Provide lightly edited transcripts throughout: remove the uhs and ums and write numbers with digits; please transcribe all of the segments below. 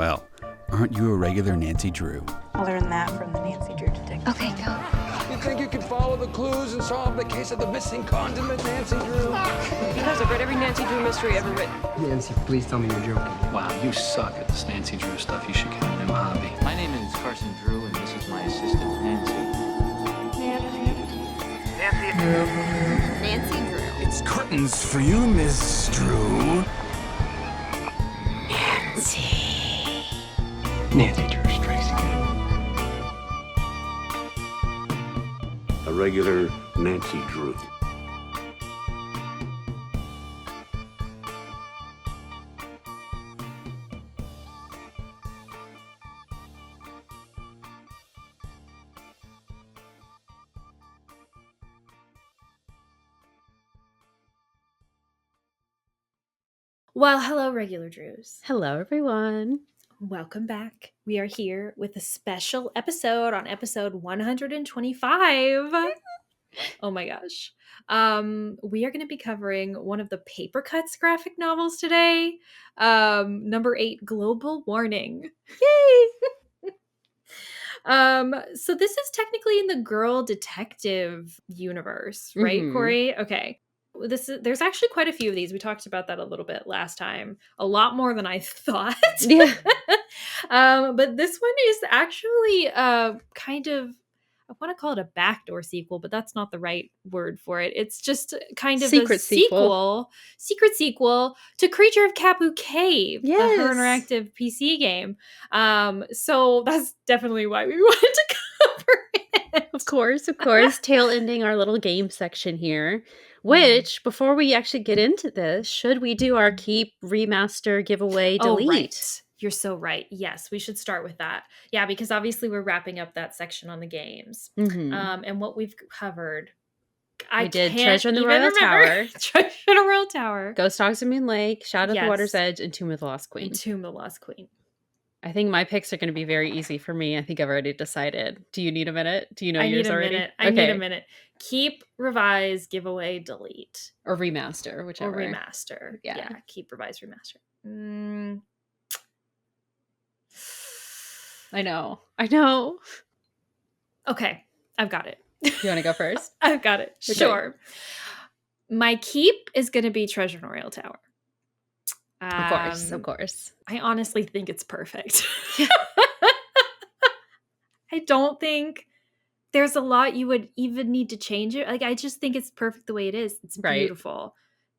Well, aren't you a regular Nancy Drew? I learned that from the Nancy Drew Detective. Okay, go. You think you can follow the clues and solve the case of the missing condiment, Nancy Drew? Because I've read every Nancy Drew mystery ever written. Nancy, please tell me you're joking. Wow, you suck at this Nancy Drew stuff. You should get a new hobby. My name is Carson Drew, and this is my assistant, Nancy. Nancy Drew. It's curtains for you, Miss Drew. Nancy Drew strikes again. A regular Nancy Drew. Well, hello, regular Drews. Hello, everyone. Welcome back. We are here with a special episode on episode 125. Oh my gosh. We are going to be covering one of the Paper Cuts graphic novels today. Number 8, Global Warning. Yay! So this is technically in the girl detective universe, right, Kori? Okay. There's actually quite a few of these. We talked about that a little bit last time. A lot more than I thought. Yeah. But this one is actually kind of, I want to call it a backdoor sequel, but that's not the right word for it. It's just kind of Secret a secret sequel to Creature of Kapu Cave, the Her Interactive PC game. So that's definitely why we wanted to cover it. Of course. Tail ending our little game section here. Which, before we actually get into this, should we do our keep, remaster, giveaway, delete? Oh, right. You're so right. Yes, we should start with that. Yeah, because obviously we're wrapping up that section on the games. And what we've covered. We did Treasure in the Royal Tower. Treasure in the Royal Tower. Ghost Dogs of Moon Lake, Shadow of the Water's Edge, and Tomb of the Lost Queen. I think my picks are going to be very easy for me. I think I've already decided. Do you need a minute? Do you know yours already? I need a minute. Keep, revise, giveaway, delete. Or remaster, whichever. Or remaster. Yeah. Keep, revise, remaster. I know. Okay. I've got it. You want to go first? I've got it. Okay. Sure. My keep is going to be Treasure in the Royal Tower. Of course. I honestly think it's perfect. I don't think there's a lot you would even need to change it. Like, I just think it's perfect the way it is. It's beautiful.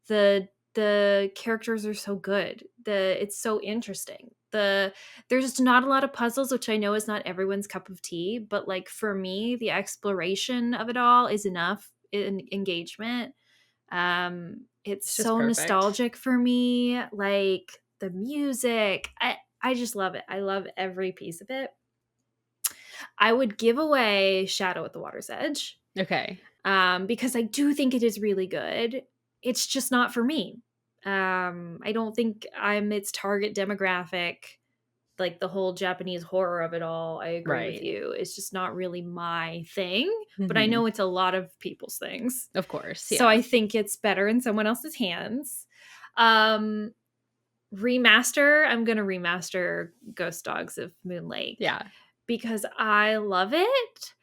Right. The characters are so good. It's so interesting. There's just not a lot of puzzles, which I know is not everyone's cup of tea, but like for me, the exploration of it all is enough in engagement. It's so perfect. Nostalgic for me. Like the music, I just love it. I love every piece of it. I would give away Shadow at the Water's Edge. Okay. Because I do think it is really good. It's just not for me. I don't think I'm its target demographic. Like the whole Japanese horror of it all, I agree with you. It's just not really my thing, but I know it's a lot of people's things. Of course. Yeah. So I think it's better in someone else's hands. Remaster, I'm going to remaster Ghost Dogs of Moon Lake. Yeah. Because I love it,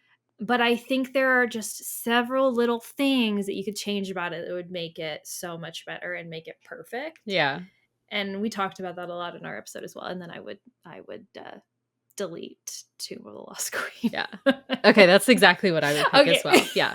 but I think there are just several little things that you could change about it that would make it so much better and make it perfect. Yeah. And we talked about that a lot in our episode as well. And then I would delete Tomb of the Lost Queen. Yeah. Okay, that's exactly what I would pick as well. Yeah.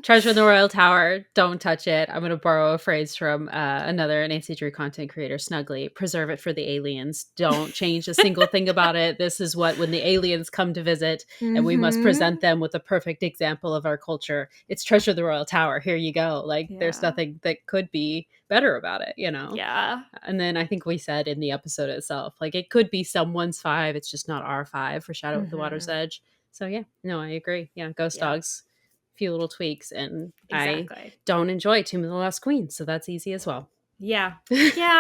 Treasure in the Royal Tower, don't touch it. I'm going to borrow a phrase from another Nancy Drew content creator, Snuggly. Preserve it for the aliens. Don't change a single thing about it. This is what, when the aliens come to visit, and we must present them with a perfect example of our culture. It's Treasure in the Royal Tower. Here you go. Like, there's nothing that could be better about it, you know? Yeah. And then I think we said in the episode itself, like, it could be someone's 5. It's just not our 5 for Shadow at the Water's Edge. So, yeah. No, I agree. Yeah, Ghost Dogs. Few little tweaks, and I don't enjoy Tomb of the Lost Queen, so that's easy as well. Yeah. It's kind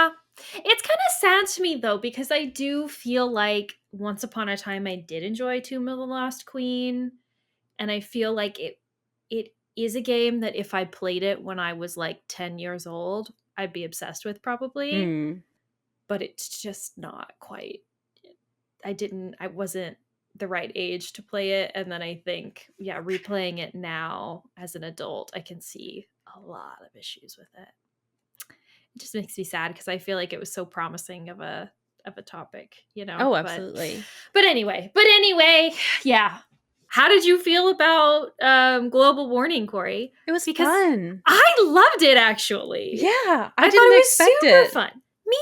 of sad to me though, because I do feel like once upon a time I did enjoy Tomb of the Lost Queen, and I feel like it is a game that if I played it when I was like 10 years old, I'd be obsessed with probably. But it's just not quite I wasn't the right age to play it. And then I think, replaying it now as an adult, I can see a lot of issues with it. It just makes me sad because I feel like it was so promising of a topic, Oh, absolutely. But anyway, yeah. How did you feel about global warming, Kori? It was fun. I loved it, actually. Yeah, I didn't thought it was expect super it. fun. Me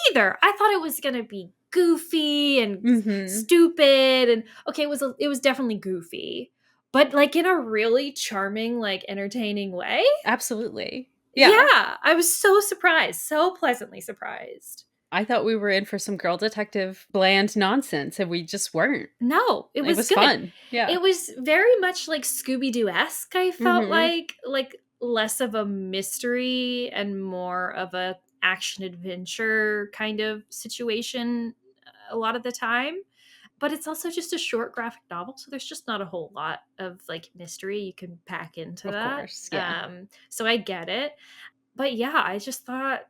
neither. I thought it was gonna be goofy and stupid, and okay, it was definitely goofy, but like in a really charming, like entertaining way. Absolutely. Yeah, I was so surprised, so pleasantly surprised. I thought we were in for some girl detective bland nonsense, and we just weren't. No, it was good. Fun. Yeah, it was very much like Scooby-Doo-esque. I felt like less of a mystery and more of a action adventure kind of situation a lot of the time. But it's also just a short graphic novel, so there's just not a whole lot of like mystery you can pack into that. Of course, yeah. So I get it. But yeah, I just thought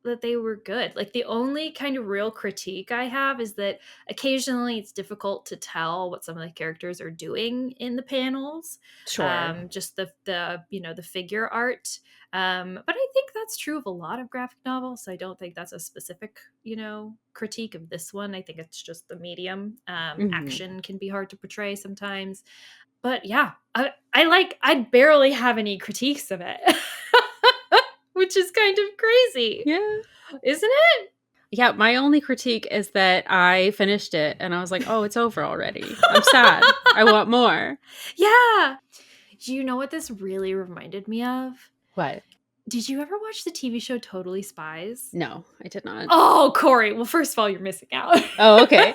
that they were good. Like the only kind of real critique I have is that occasionally it's difficult to tell what some of the characters are doing in the panels. Sure. Just the the figure art. But I think that's true of a lot of graphic novels. I don't think that's a specific, critique of this one. I think it's just the medium. Action can be hard to portray sometimes. But yeah, I barely have any critiques of it. Which is kind of crazy. Yeah. Isn't it? Yeah, my only critique is that I finished it and I was like, oh, it's over already. I'm sad. I want more. Yeah. Do you know what this really reminded me of? What? Did you ever watch the TV show Totally Spies? No, I did not. Oh, Kori. Well, first of all, you're missing out. Oh, okay.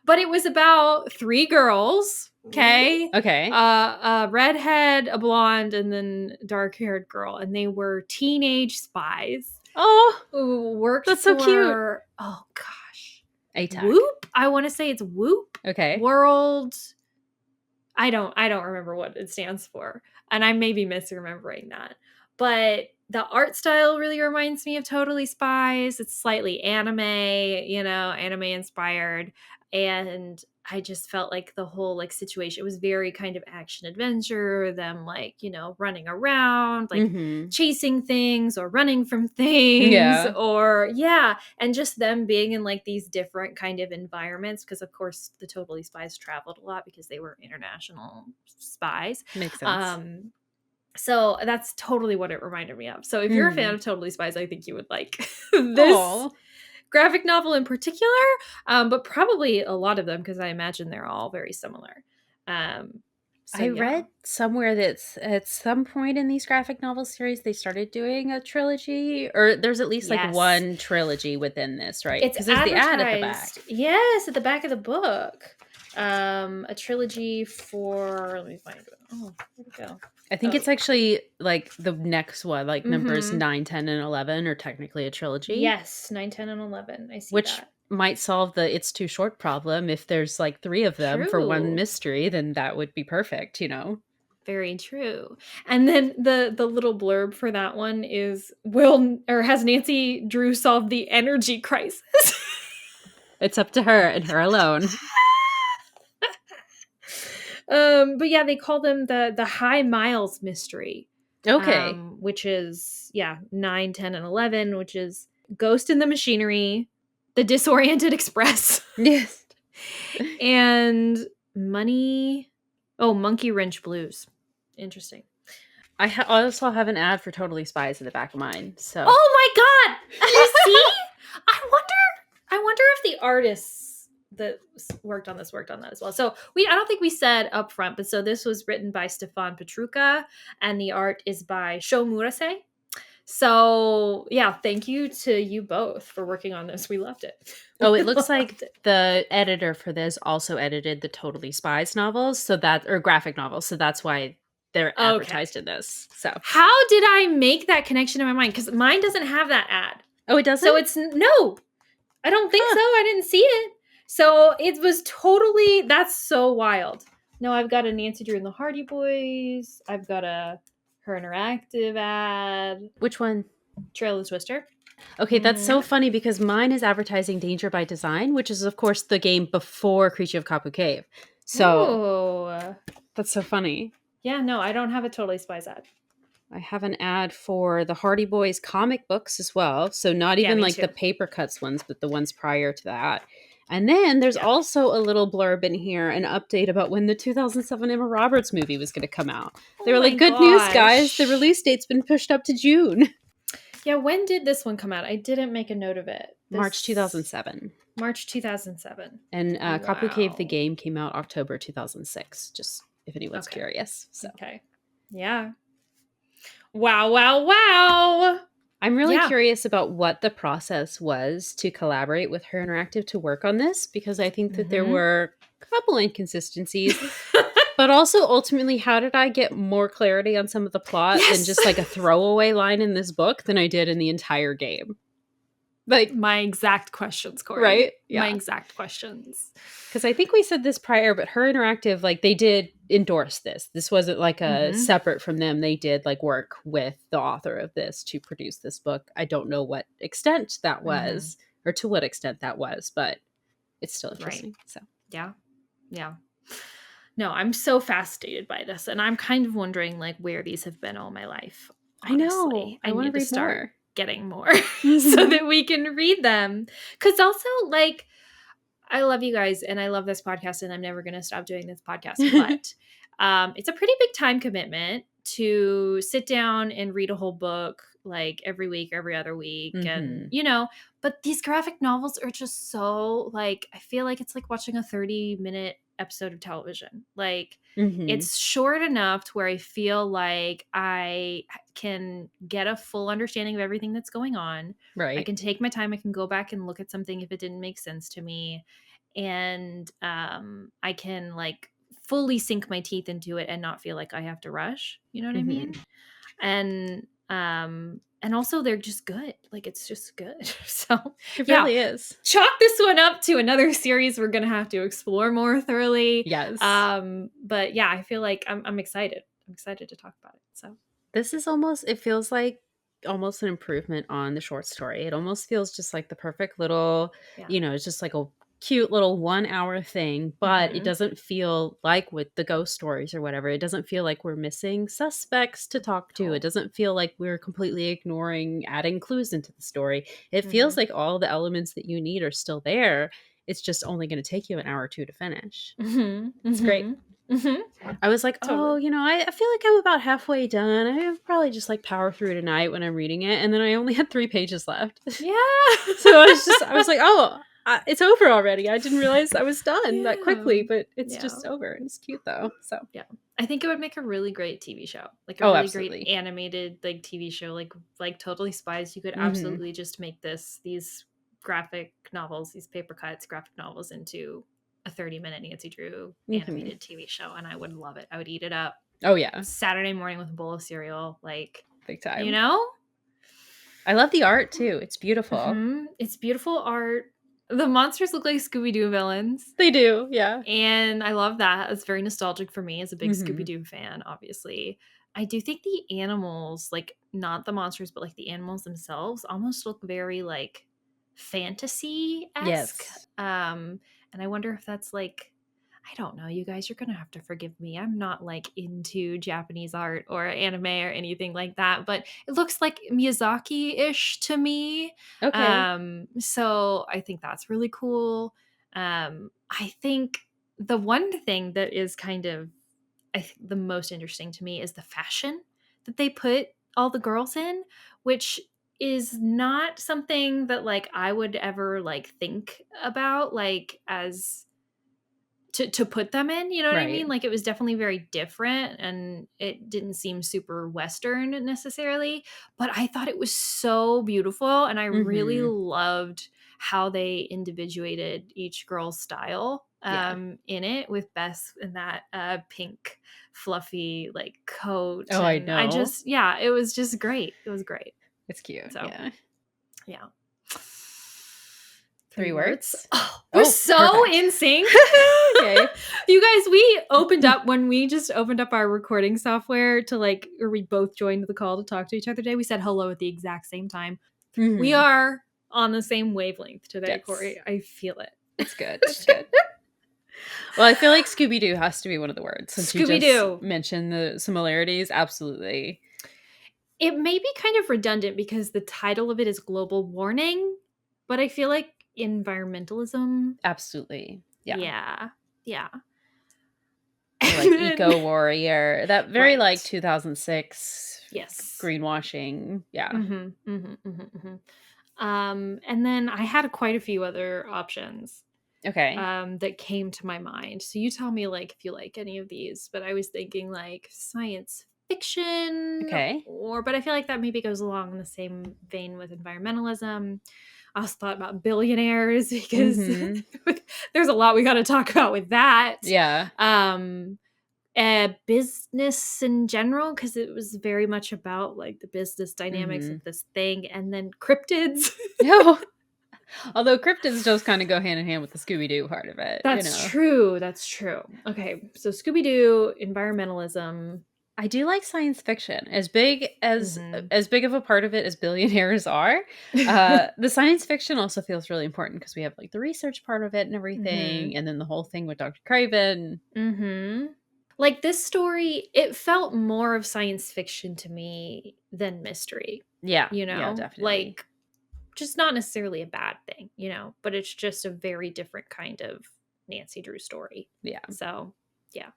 But it was about 3 girls. Okay. Okay. A redhead, a blonde, and then dark-haired girl, and they were teenage spies. Oh, who worked. That's so cute. Oh gosh, ATAC. Whoop. I want to say it's Whoop. Okay. World. I don't remember what it stands for, and I may be misremembering that. But the art style really reminds me of Totally Spies. It's slightly anime, anime inspired. And I just felt like the whole like situation, it was very kind of action adventure, them like, running around, like chasing things or running from things and just them being in like these different kind of environments. Because of course the Totally Spies traveled a lot because they were international spies. Makes sense. So that's totally what it reminded me of. So if you're a fan of Totally Spies, I think you would like this graphic novel in particular, but probably a lot of them because I imagine they're all very similar. I read somewhere that at some point in these graphic novel series they started doing a trilogy, or there's at least like one trilogy within this, right? It's there's the ad at the back. Yes, at the back of the book. A trilogy for, let me find it. Oh, where'd it go? I think it's actually like the next one, like numbers 9, 10, and 11 are technically a trilogy. Yes, 9, 10, and 11. I see Which that. Might solve the it's too short problem. If there's like 3 of them for one mystery, then that would be perfect, Very true. And then the little blurb for that one is, has Nancy Drew solved the energy crisis? It's up to her and her alone. But yeah, they call them the High Miles mystery. Okay. Which is 9, 10, and 11, which is Ghost in the Machinery, The Disoriented Express. Yes. And Monkey Wrench Blues. Interesting. I also have an ad for Totally Spies in the back of mine. So. Oh my god! You see? I wonder if the artists that worked on that as well. So I don't think we said up front, but so this was written by Stefan Petrucca and the art is by Sho Murase. So yeah, thank you to you both for working on this. We loved it. Oh, it looks like the editor for this also edited the Totally Spies novels, or graphic novels. So that's why they're advertised in this. So how did I make that connection in my mind? Because mine doesn't have that ad. Oh, it doesn't? So no, I don't think so. I didn't see it. So it was totally, that's so wild. No, I've got a Nancy Drew and the Hardy Boys. I've got a Her Interactive ad. Which one? Trail of the Twister. Okay, that's so funny because mine is advertising Danger by Design, which is, of course, the game before Creature of Kapu Cave. So that's so funny. Yeah, no, I don't have a Totally Spies ad. I have an ad for the Hardy Boys comic books as well. So not even like the paper cuts ones, but the ones prior to that. And then there's also a little blurb in here, an update about when the 2007 Emma Roberts movie was going to come out. They were like, good news, guys. The release date's been pushed up to June. Yeah, when did this one come out? I didn't make a note of it. March 2007. March 2007. And Kapu Cave, the game, came out October 2006, just if anyone's curious. So. Okay. Yeah. Wow. I'm really curious about what the process was to collaborate with Her Interactive to work on this, because I think that there were a couple inconsistencies, but also ultimately, how did I get more clarity on some of the plot than just like a throwaway line in this book than I did in the entire game? Like my exact questions, Kori. Right? Yeah. My exact questions. Because I think we said this prior, but Her Interactive, like they did endorse this. This wasn't like a separate from them. They did like work with the author of this to produce this book. I don't know what extent that was or to what extent that was, but it's still interesting. Right. So yeah. No, I'm so fascinated by this, and I'm kind of wondering like where these have been all my life. Honestly. I know. I want to start more. Getting more so that we can read them. Because also, like, I love you guys and I love this podcast, and I'm never going to stop doing this podcast. But it's a pretty big time commitment to sit down and read a whole book like every week, every other week. And, but these graphic novels are just so like, I feel like it's like watching a 30-minute episode of television. Like it's short enough to where I feel like I can get a full understanding of everything that's going on. Right. I can take my time. I can go back and look at something if it didn't make sense to me. And I can like fully sink my teeth into it and not feel like I have to rush. You know what I mean? And also they're just good. Like it's just good. So it really is. Chalk this one up to another series we're gonna have to explore more thoroughly. Yes. But yeah, I feel like I'm excited. I'm excited to talk about it. So this is it feels like almost an improvement on the short story. It almost feels just like the perfect little, it's just like a cute little 1 hour thing, but it doesn't feel like with the ghost stories or whatever, it doesn't feel like we're missing suspects to talk to. It doesn't feel like we're completely ignoring adding clues into the story. It feels like all the elements that you need are still there. It's just only going to take you an hour or two to finish. It's great. I was like, I feel like I'm about halfway done. I'll probably just like power through tonight when I'm reading it. And then I only had 3 pages left. Yeah. So I was like, it's over already. I didn't realize I was done that quickly, but it's just over. It's cute though. So yeah, I think it would make a really great TV show, like a really great animated like TV show, like Totally Spies. You could absolutely just make these graphic novels, these paper cuts, graphic novels into a 30-minute Nancy Drew animated TV show, and I would love it. I would eat it up. Oh yeah, Saturday morning with a bowl of cereal, like big time. I love the art too. It's beautiful. It's beautiful art. The monsters look like Scooby-Doo villains. They do, yeah. And I love that. It's very nostalgic for me as a big Scooby-Doo fan, obviously. I do think the animals, like not the monsters, but like the animals themselves almost look very like fantasy-esque. Yes. And I wonder if that's like, I don't know, you guys, you're going to have to forgive me. I'm not like into Japanese art or anime or anything like that, but it looks like Miyazaki-ish to me. Okay. So I think that's really cool. I think the one thing that is kind of, I think the most interesting to me is the fashion that they put all the girls in, which is not something that like I would ever like think about like as to put them in, you know what I mean? Like it was definitely very different and it didn't seem super Western necessarily, but I thought it was so beautiful and I really loved how they individuated each girl's style in it, with Beth in that pink fluffy like coat. Oh, I know. It was just great. It was great. It's cute. So, yeah. 3 words. We're so in sync. Okay. You guys, we opened up when we just opened up our recording software to like, or we both joined the call to talk to each other today. We said hello at the exact same time. We are on the same wavelength today, Yes. Kori. I feel it. It's good. It's good. Well, I feel like Scooby-Doo has to be one of the words. Since you Scooby-Doo. just mentioned the similarities, absolutely. It may be kind of redundant because the title of it is Global Warning, but I feel like environmentalism. Absolutely. Yeah. Yeah. Like eco warrior. That very Right. like 2006 Yes. greenwashing. Yeah. And then I had quite a few other options Okay. that came to my mind. So you tell me like if you like any of these, but I was thinking like science fiction. Okay. But I feel like that maybe goes along in the same vein with environmentalism. I also thought about billionaires because there's a lot we got to talk about with that. Yeah. Business in general, because it was very much about like the business dynamics of this thing, and then cryptids. Although cryptids does kind of go hand in hand with the Scooby-Doo part of it. That's true. That's true. Okay, so Scooby-Doo, environmentalism. I do like science fiction. As big of a part of it as billionaires are, the science fiction also feels really important because we have like the research part of it and everything, and then the whole thing with Dr. Craven. Like this story, it felt more of science fiction to me than mystery. Yeah, yeah, definitely. Like, just not necessarily a bad thing, but it's just a very different kind of Nancy Drew story. Yeah. So, yeah.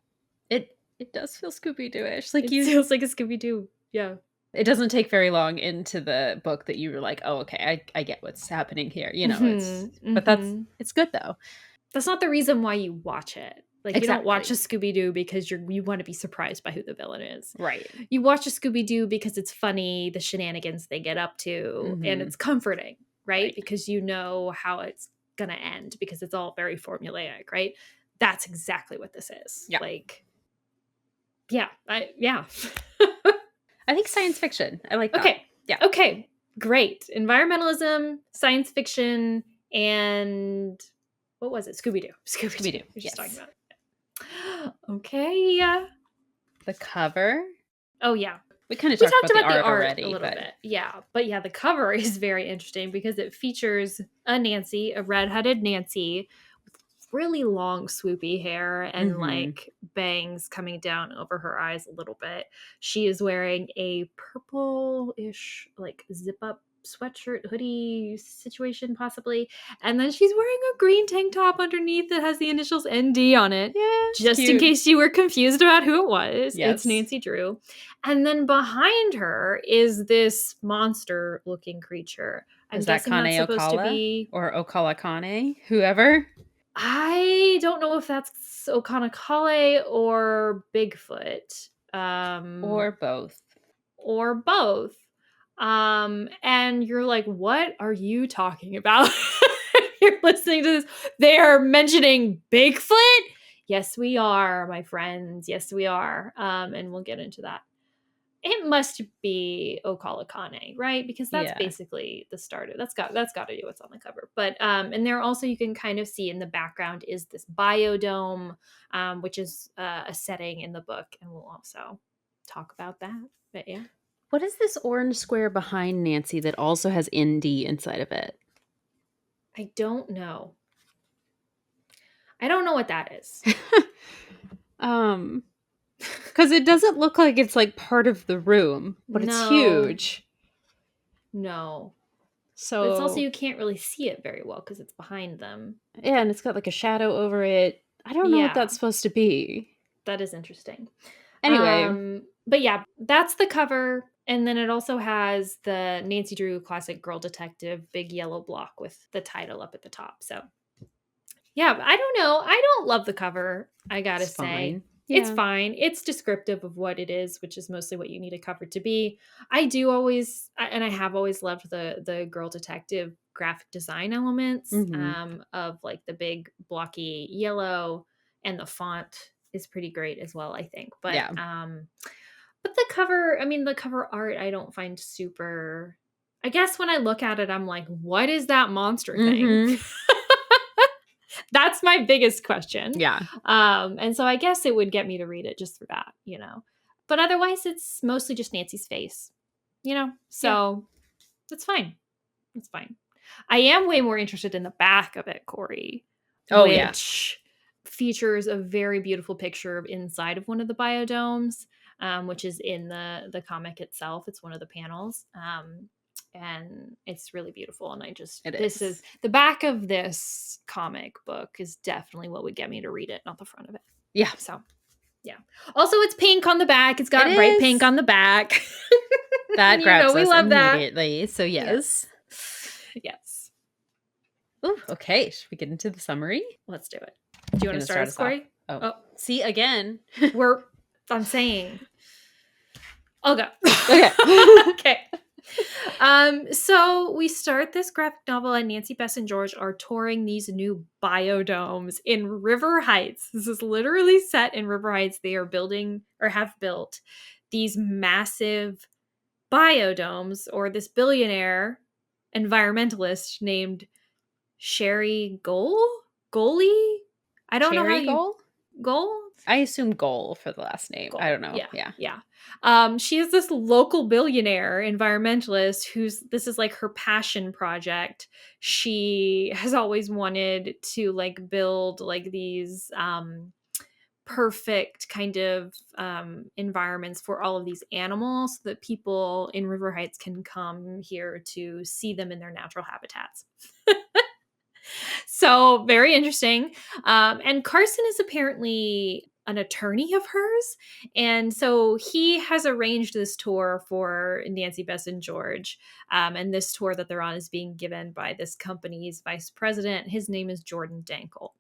It does feel Scooby-Doo-ish. Like it feels like a Scooby-Doo. Yeah. It doesn't take very long into the book that you were like, oh, okay, I get what's happening here. But it's good though. That's not the reason why you watch it. Like Exactly. You don't watch a Scooby-Doo because you want to be surprised by who the villain is. Right. You watch a Scooby-Doo because it's funny, the shenanigans they get up to, and it's comforting, right? Because you know how it's going to end because it's all very formulaic, right? That's exactly what this is. Yeah. Like, I think science fiction. I like that. Okay. Yeah. Okay. Great. Environmentalism, science fiction, and what was it? Scooby-Doo. Scooby-Doo. We're just talking about it. Okay. The cover. Oh yeah. We kind of talked about the art already a little bit. Yeah. But yeah, the cover is very interesting because it features a redheaded Nancy with really long swoopy hair and like bangs coming down over her eyes a little bit. She is wearing a purple-ish like zip-up sweatshirt hoodie situation possibly, and then she's wearing a green tank top underneath that has the initials ND on it, just in case you were confused about who it was. It's Nancy Drew. And then behind her is this monster looking creature. Is that Kane supposed to be or Okala Kane, whoever? I don't know if that's Okanakale or Bigfoot, or both. And you're like, what are you talking about? You're listening to this. They are mentioning Bigfoot. Yes, we are, my friends. Yes, we are. And we'll get into that. It must be Okala Kane, right? Because that's basically the start of that's got to do what's on the cover. But and there also you can kind of see in the background is this biodome, which is a setting in the book, and we'll also talk about that. But yeah. What is this orange square behind Nancy that also has ND inside of it? I don't know. I don't know what that is. Because it doesn't look like it's like part of the room, but it's huge. No. So but it's also you can't really see it very well because it's behind them. Yeah, and it's got like a shadow over it. I don't know what that's supposed to be. That is interesting. Anyway. But yeah, that's the cover. And then it also has the Nancy Drew classic Girl Detective big yellow block with the title up at the top. So yeah, I don't know. I don't love the cover, I gotta say. Fine. It's fine. It's descriptive of what it is, which is mostly what you need a cover to be. I do always, and I have always loved the Girl Detective graphic design elements of like the big blocky yellow, and the font is pretty great as well, I think. But but the cover art I don't find super. I guess when I look at it, I'm like, what is that monster thing? That's my biggest question. Yeah. And so I guess it would get me to read it just for that, But otherwise, it's mostly just Nancy's face, So it's fine. It's fine. I am way more interested in the back of it, Kori. Oh, which features a very beautiful picture of inside of one of the biodomes, which is in the comic itself. It's one of the panels. And it's really beautiful. And this is the back of this comic book is definitely what would get me to read it, not the front of it. Yeah. So, yeah. Also, it's pink on the back. It's got bright pink on the back. That grabs we us love immediately. So yes. Yes. Ooh, okay. Should we get into the summary? Let's do it. Do you want to start us, Kori? Oh, see, again. I'm saying. I'll go. Okay. Okay. So we start this graphic novel, and Nancy, Bess, and George are touring these new biodomes in River Heights. This is literally set in River Heights. They are building or have built these massive biodomes, or this billionaire environmentalist named Sherry Goalie? I don't know how you... Goal? I assume Goal for the last name. Goal. I don't know. Yeah. She is this local billionaire environmentalist this is like her passion project. She has always wanted to like build like these perfect kind of environments for all of these animals so that people in River Heights can come here to see them in their natural habitats. So very interesting. And Carson is apparently an attorney of hers. And so he has arranged this tour for Nancy, Bess, and George. And this tour that they're on is being given by this company's vice president. His name is Jordan Dankel.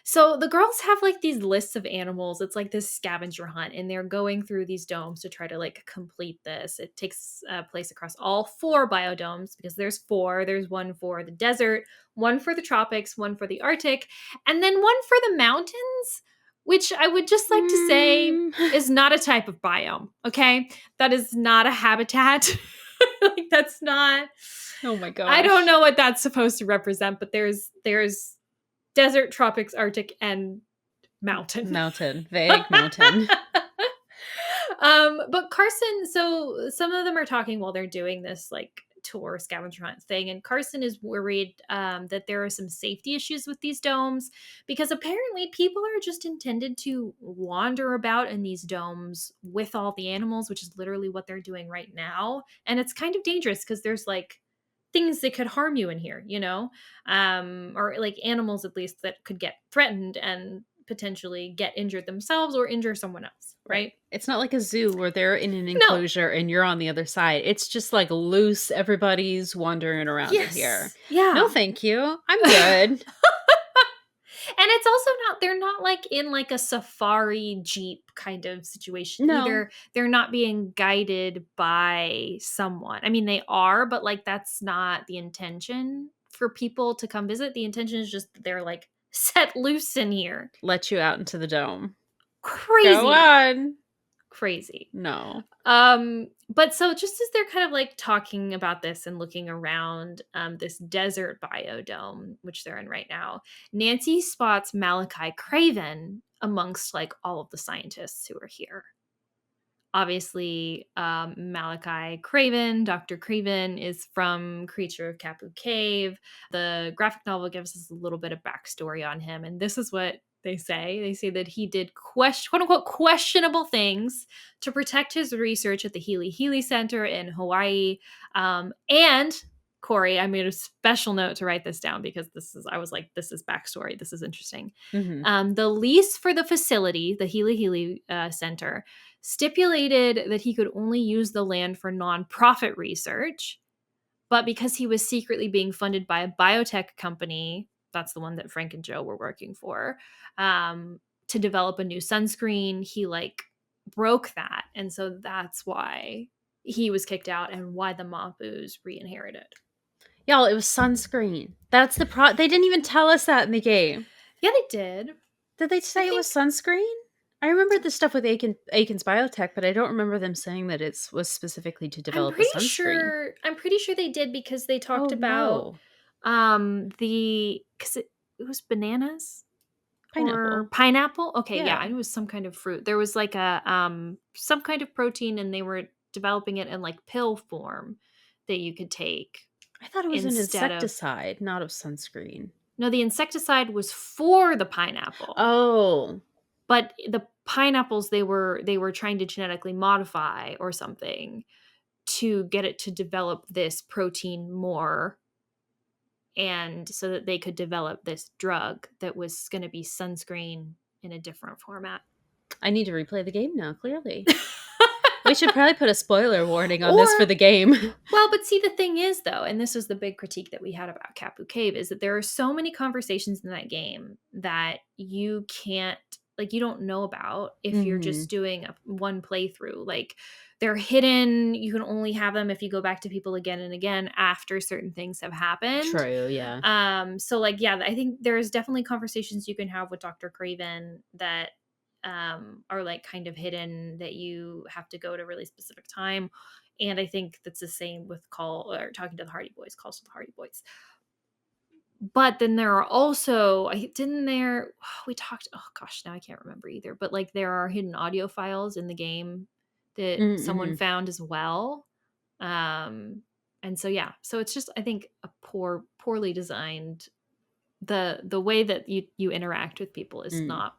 So the girls have like these lists of animals. It's like this scavenger hunt, and they're going through these domes to try to like complete this. It takes place across all 4 biodomes because there's 4. There's one for the desert, one for the tropics, one for the Arctic, and then one for the mountains, which I would just like to say is not a type of biome. Okay, that is not a habitat. Like that's not. Oh my gosh. I don't know what that's supposed to represent, but there's desert, tropics, Arctic, and mountain. Vague mountain. But Carson, so some of them are talking while they're doing this like tour scavenger hunt thing, and Carson is worried that there are some safety issues with these domes because apparently people are just intended to wander about in these domes with all the animals, which is literally what they're doing right now, and it's kind of dangerous because there's like things that could harm you in here, or like animals at least that could get threatened and potentially get injured themselves or injure someone else, right? It's not like a zoo where they're in an enclosure and you're on the other side. It's just like loose. Everybody's wandering around in here. Yeah. No, thank you. I'm good. And it's also they're not like in like a safari jeep kind of situation either. They're not being guided by someone. I mean, they are, but like that's not the intention for people to come visit. The intention is just that they're like set loose in here. Let you out into the dome. Crazy. Go on. Crazy. No. But so just as they're kind of like talking about this and looking around this desert biodome, which they're in right now, Nancy spots Malachi Craven amongst like all of the scientists who are here. Obviously, Malachi Craven, Dr. Craven, is from Creature of Kapu Cave. The graphic novel gives us a little bit of backstory on him, and this is what they say. They say that he did quote-unquote questionable things to protect his research at the Healy Center in Hawaii. And Kori, I made a special note to write this down because I was like, this is backstory. This is interesting. Mm-hmm. The lease for the facility, the Healy Center, stipulated that he could only use the land for nonprofit research. But because he was secretly being funded by a biotech company, that's the one that Frank and Joe were working for, to develop a new sunscreen, he like broke that. And so that's why he was kicked out and why the Mapus re-inherited. Y'all, it was sunscreen. That's the they didn't even tell us that in the game. Yeah, they did. Did they say it was sunscreen? I remember the stuff with Aiken's Biotech, but I don't remember them saying that it was specifically to develop a sunscreen. I'm pretty sure they did because they talked about because it was bananas. Pineapple. Okay, yeah, it was some kind of fruit. There was like a some kind of protein, and they were developing it in like pill form that you could take I thought it was an instead of insecticide, not of sunscreen. no, the insecticide was for the pineapple. Oh. But the pineapples they were trying to genetically modify or something to get it to develop this protein more, and so that they could develop this drug that was going to be sunscreen in a different format. I need to replay the game now, clearly. We should probably put a spoiler warning on this for the game. Well, but see, the thing is, though, and this was the big critique that we had about Kapu Cave, is that there are so many conversations in that game that you can't, like, you don't know about if you're just doing one playthrough. Like, they're hidden. You can only have them if you go back to people again and again after certain things have happened. True, yeah. So, like, yeah, I think there's definitely conversations you can have with Dr. Craven that are like kind of hidden, that you have to go to a really specific time. And I think that's the same with talking to the Hardy Boys, calls to the Hardy Boys. But then there are also, we talked, oh gosh, now I can't remember either, but like there are hidden audio files in the game that someone found as well. And so, yeah, so it's just, I think, a poorly designed, the way that you interact with people is not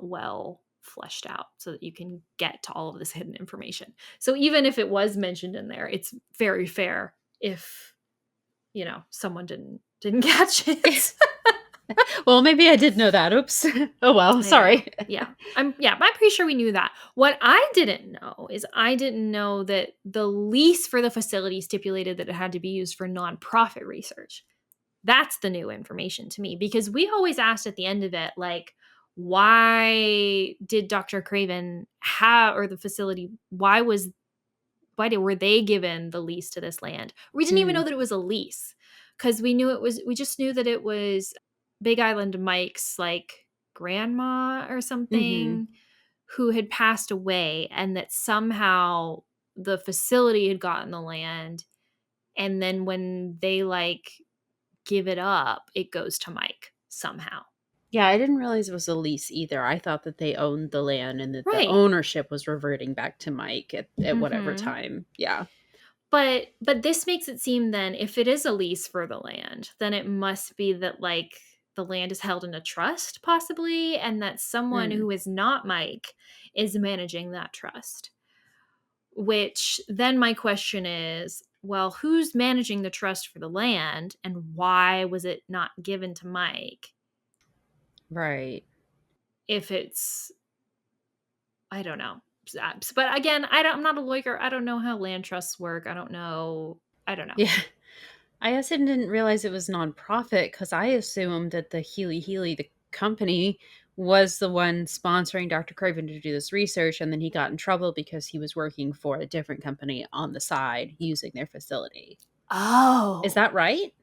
well fleshed out so that you can get to all of this hidden information. So even if it was mentioned in there, it's very fair if, someone didn't catch it. Well, maybe I did know that. Oops. Oh well, sorry. Yeah. I'm pretty sure we knew that. What I didn't know is I didn't know that the lease for the facility stipulated that it had to be used for nonprofit research. That's the new information to me, because we always asked at the end of it, like, why did Dr. Craven or the facility, why were they given the lease to this land? We didn't even know that it was a lease, because we just knew that it was Big Island Mike's like grandma or something who had passed away, and that somehow the facility had gotten the land, and then when they like give it up, it goes to Mike somehow. Yeah, I didn't realize it was a lease either. I thought that they owned the land and that Right. the ownership was reverting back to Mike at whatever time. Yeah. But this makes it seem then, if it is a lease for the land, then it must be that like the land is held in a trust possibly, and that someone who is not Mike is managing that trust. Which then my question is, well, who's managing the trust for the land, and why was it not given to Mike? Right. If it's, I don't know. But again, I'm not a lawyer. I don't know how land trusts work. I don't know. Yeah. I also didn't realize it was nonprofit, because I assumed that the Healy, the company, was the one sponsoring Dr. Craven to do this research, and then he got in trouble because he was working for a different company on the side using their facility. Oh. Is that right?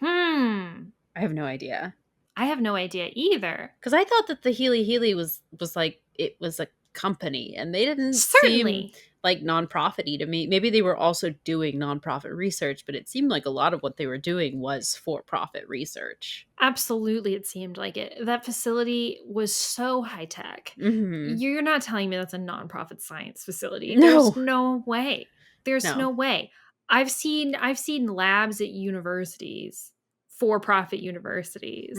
I have no idea. I have no idea either. Because I thought that the Healy was like, it was a company, and they didn't Certainly seem like nonprofit-y to me. Maybe they were also doing nonprofit research, but it seemed like a lot of what they were doing was for-profit research. Absolutely, it seemed like it. That facility was so high-tech. You're not telling me that's a nonprofit science facility. No. There's no way. There's no way. I've seen labs at universities, for-profit universities,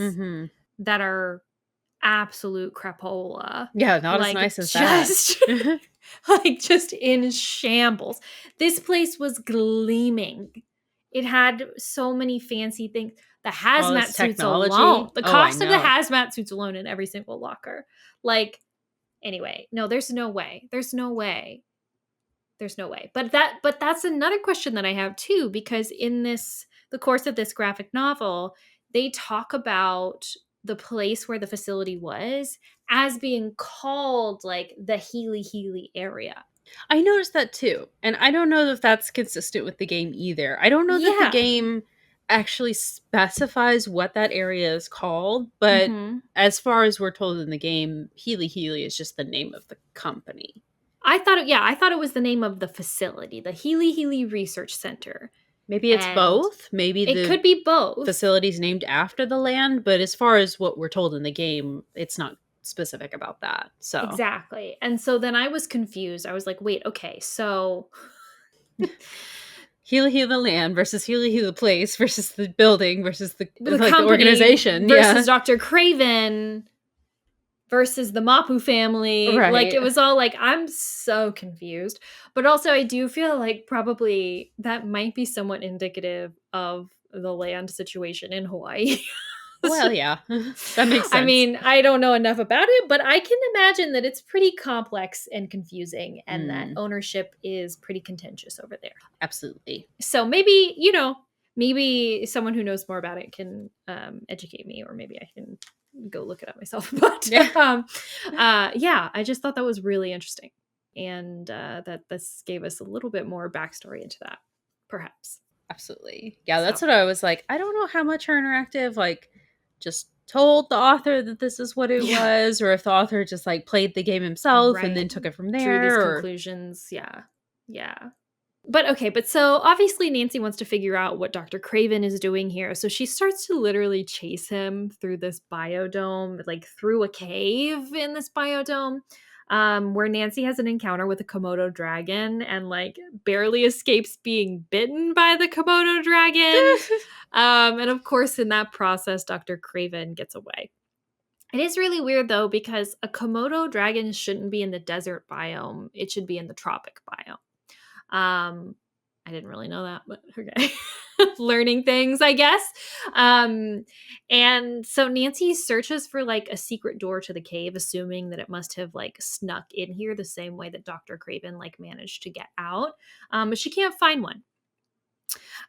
that are absolute crapola. Yeah, not as nice as that. Like just in shambles. This place was gleaming. It had so many fancy things. The hazmat suits alone. The cost of the hazmat suits alone in every single locker. Like, anyway, no, there's no way. There's no way. But that's another question that I have too, because in the course of this graphic novel, they talk about the place where the facility was as being called like the Healy area. I noticed that too. And I don't know if that's consistent with the game either. I don't know that the game actually specifies what that area is called, but as far as we're told in the game, Healy is just the name of the company. I thought it was the name of the facility, the Healy Research Center. Maybe it's both. Maybe it could be both. Facility's named after the land, but as far as what we're told in the game, it's not specific about that. So exactly. And so then I was confused. I was like, wait, okay, so Hila Hila Land versus Hila Hila Place versus the building versus the company organization versus Dr. Craven versus the Mapu family. Right. Like, it was all like, I'm so confused. But also, I do feel like probably that might be somewhat indicative of the land situation in Hawaii. Well, yeah, that makes sense. I mean, I don't know enough about it, but I can imagine that it's pretty complex and confusing, and that ownership is pretty contentious over there. Absolutely. So maybe, you know, maybe someone who knows more about it can educate me, or maybe I can go look it up myself. But yeah, I just thought that was really interesting, and that this gave us a little bit more backstory into that, perhaps. Absolutely. Yeah, that's what I was like. I don't know how much her interactive, like, just told the author that this is what it was, or if the author just like played the game himself and then took it from there. Drew these conclusions. Yeah. But so obviously Nancy wants to figure out what Dr. Craven is doing here. So she starts to literally chase him through this biodome, like through a cave in this biodome, where Nancy has an encounter with a Komodo dragon and like barely escapes being bitten by the Komodo dragon. And of course, in that process, Dr. Craven gets away. It is really weird, though, because a Komodo dragon shouldn't be in the desert biome. It should be in the tropic biome. I didn't really know that, but okay. Learning things, I guess. And so Nancy searches for like a secret door to the cave, assuming that it must have like snuck in here the same way that Dr. Craven like managed to get out. But she can't find one.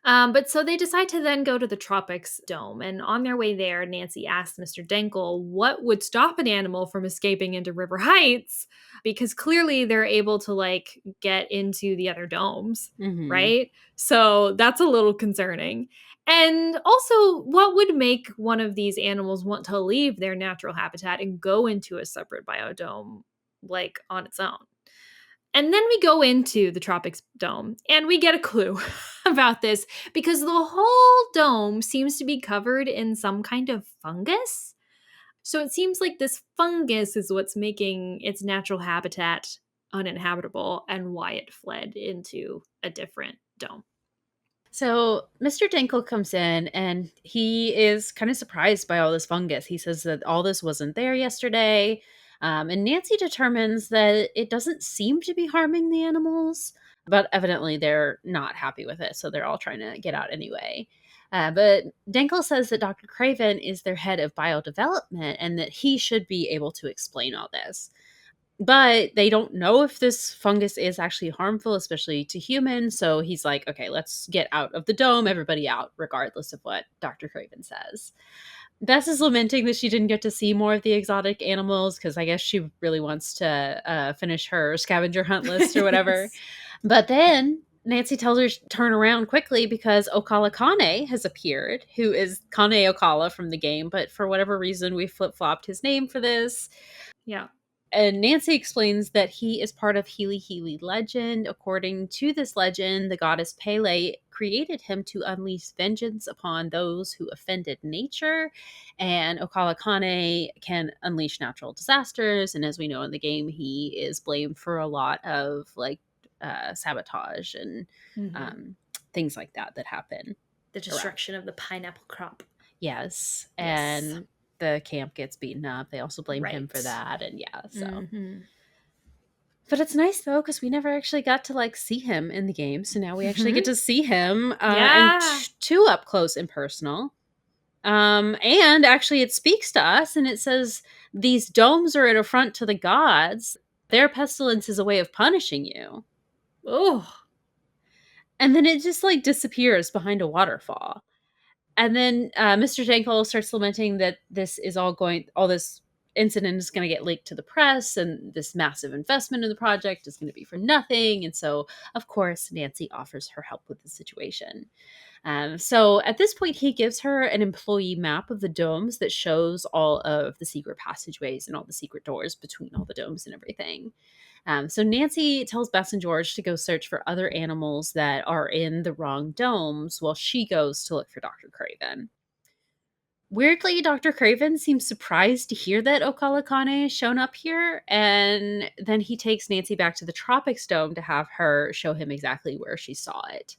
But so they decide to then go to the Tropics Dome. And on their way there, Nancy asks Mr. Denkel what would stop an animal from escaping into River Heights, because clearly they're able to like get into the other domes, right? So that's a little concerning. And also, what would make one of these animals want to leave their natural habitat and go into a separate biodome, like on its own? And then we go into the Tropics Dome and we get a clue about this, because the whole dome seems to be covered in some kind of fungus. So it seems like this fungus is what's making its natural habitat uninhabitable and why it fled into a different dome. So Mr. Denkel comes in and he is kind of surprised by all this fungus. He says that all this wasn't there yesterday. And Nancy determines that it doesn't seem to be harming the animals, but evidently they're not happy with it. So they're all trying to get out anyway. But Denkel says that Dr. Craven is their head of biodevelopment and that he should be able to explain all this. But they don't know if this fungus is actually harmful, especially to humans. So he's like, okay, let's get out of the dome, everybody out, regardless of what Dr. Craven says. Bess is lamenting that she didn't get to see more of the exotic animals, because I guess she really wants to finish her scavenger hunt list or whatever. Yes. But then Nancy tells her to turn around quickly because Okala Kane has appeared, who is Kane Okala from the game. But for whatever reason, we flip-flopped his name for this. Yeah. And Nancy explains that he is part of Healy Healy legend. According to this legend, the goddess Pele created him to unleash vengeance upon those who offended nature. And Okala Kane can unleash natural disasters. And as we know in the game, he is blamed for a lot of like sabotage and things like that happen. The destruction of the pineapple crop. Yes. And the camp gets beaten up. They also blame him for that. And so. But it's nice though, because we never actually got to like see him in the game. So now we actually get to see him and too up close and personal. And actually it speaks to us and it says, these domes are an affront to the gods. Their pestilence is a way of punishing you. Oh. And then it just like disappears behind a waterfall. And then Mr. Denkel starts lamenting that this incident is going to get leaked to the press, and this massive investment in the project is going to be for nothing. And so, of course, Nancy offers her help with the situation. So at this point, he gives her an employee map of the domes that shows all of the secret passageways and all the secret doors between all the domes and everything. So Nancy tells Bess and George to go search for other animals that are in the wrong domes while she goes to look for Dr. Craven. Weirdly, Dr. Craven seems surprised to hear that Okala Kane has shown up here, and then he takes Nancy back to the Tropics Dome to have her show him exactly where she saw it.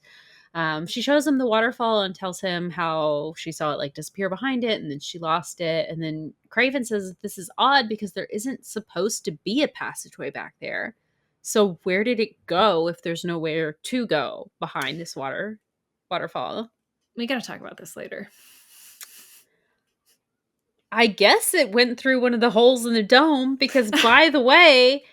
She shows him the waterfall and tells him how she saw it like disappear behind it and then she lost it. And then Craven says this is odd because there isn't supposed to be a passageway back there. So where did it go if there's nowhere to go behind this waterfall? We gotta talk about this later. I guess it went through one of the holes in the dome because, by the way,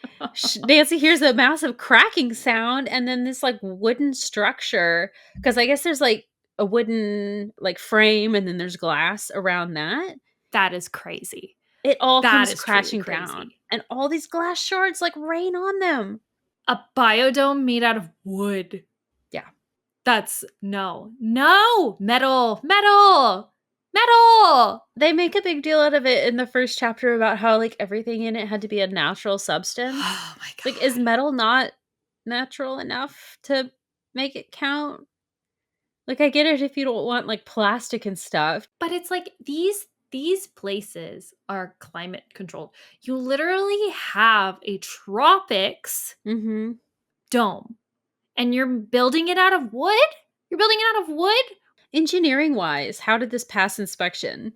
Nancy hears a massive cracking sound and then this like wooden structure, because I guess there's like a wooden like frame and then there's glass around that. That is crazy. It all That comes is crashing truly down crazy. and all these glass shards like rain on them. A biodome made out of wood. Yeah. That's no, metal. They make a big deal out of it in the first chapter about how like everything in it had to be a natural substance. Oh my god. Like, is metal not natural enough to make it count? Like, I get it if you don't want like plastic and stuff. But it's like these places are climate controlled. You literally have a tropics Mm-hmm. dome and you're building it out of wood? You're building it out of wood? Engineering wise, how did this pass inspection?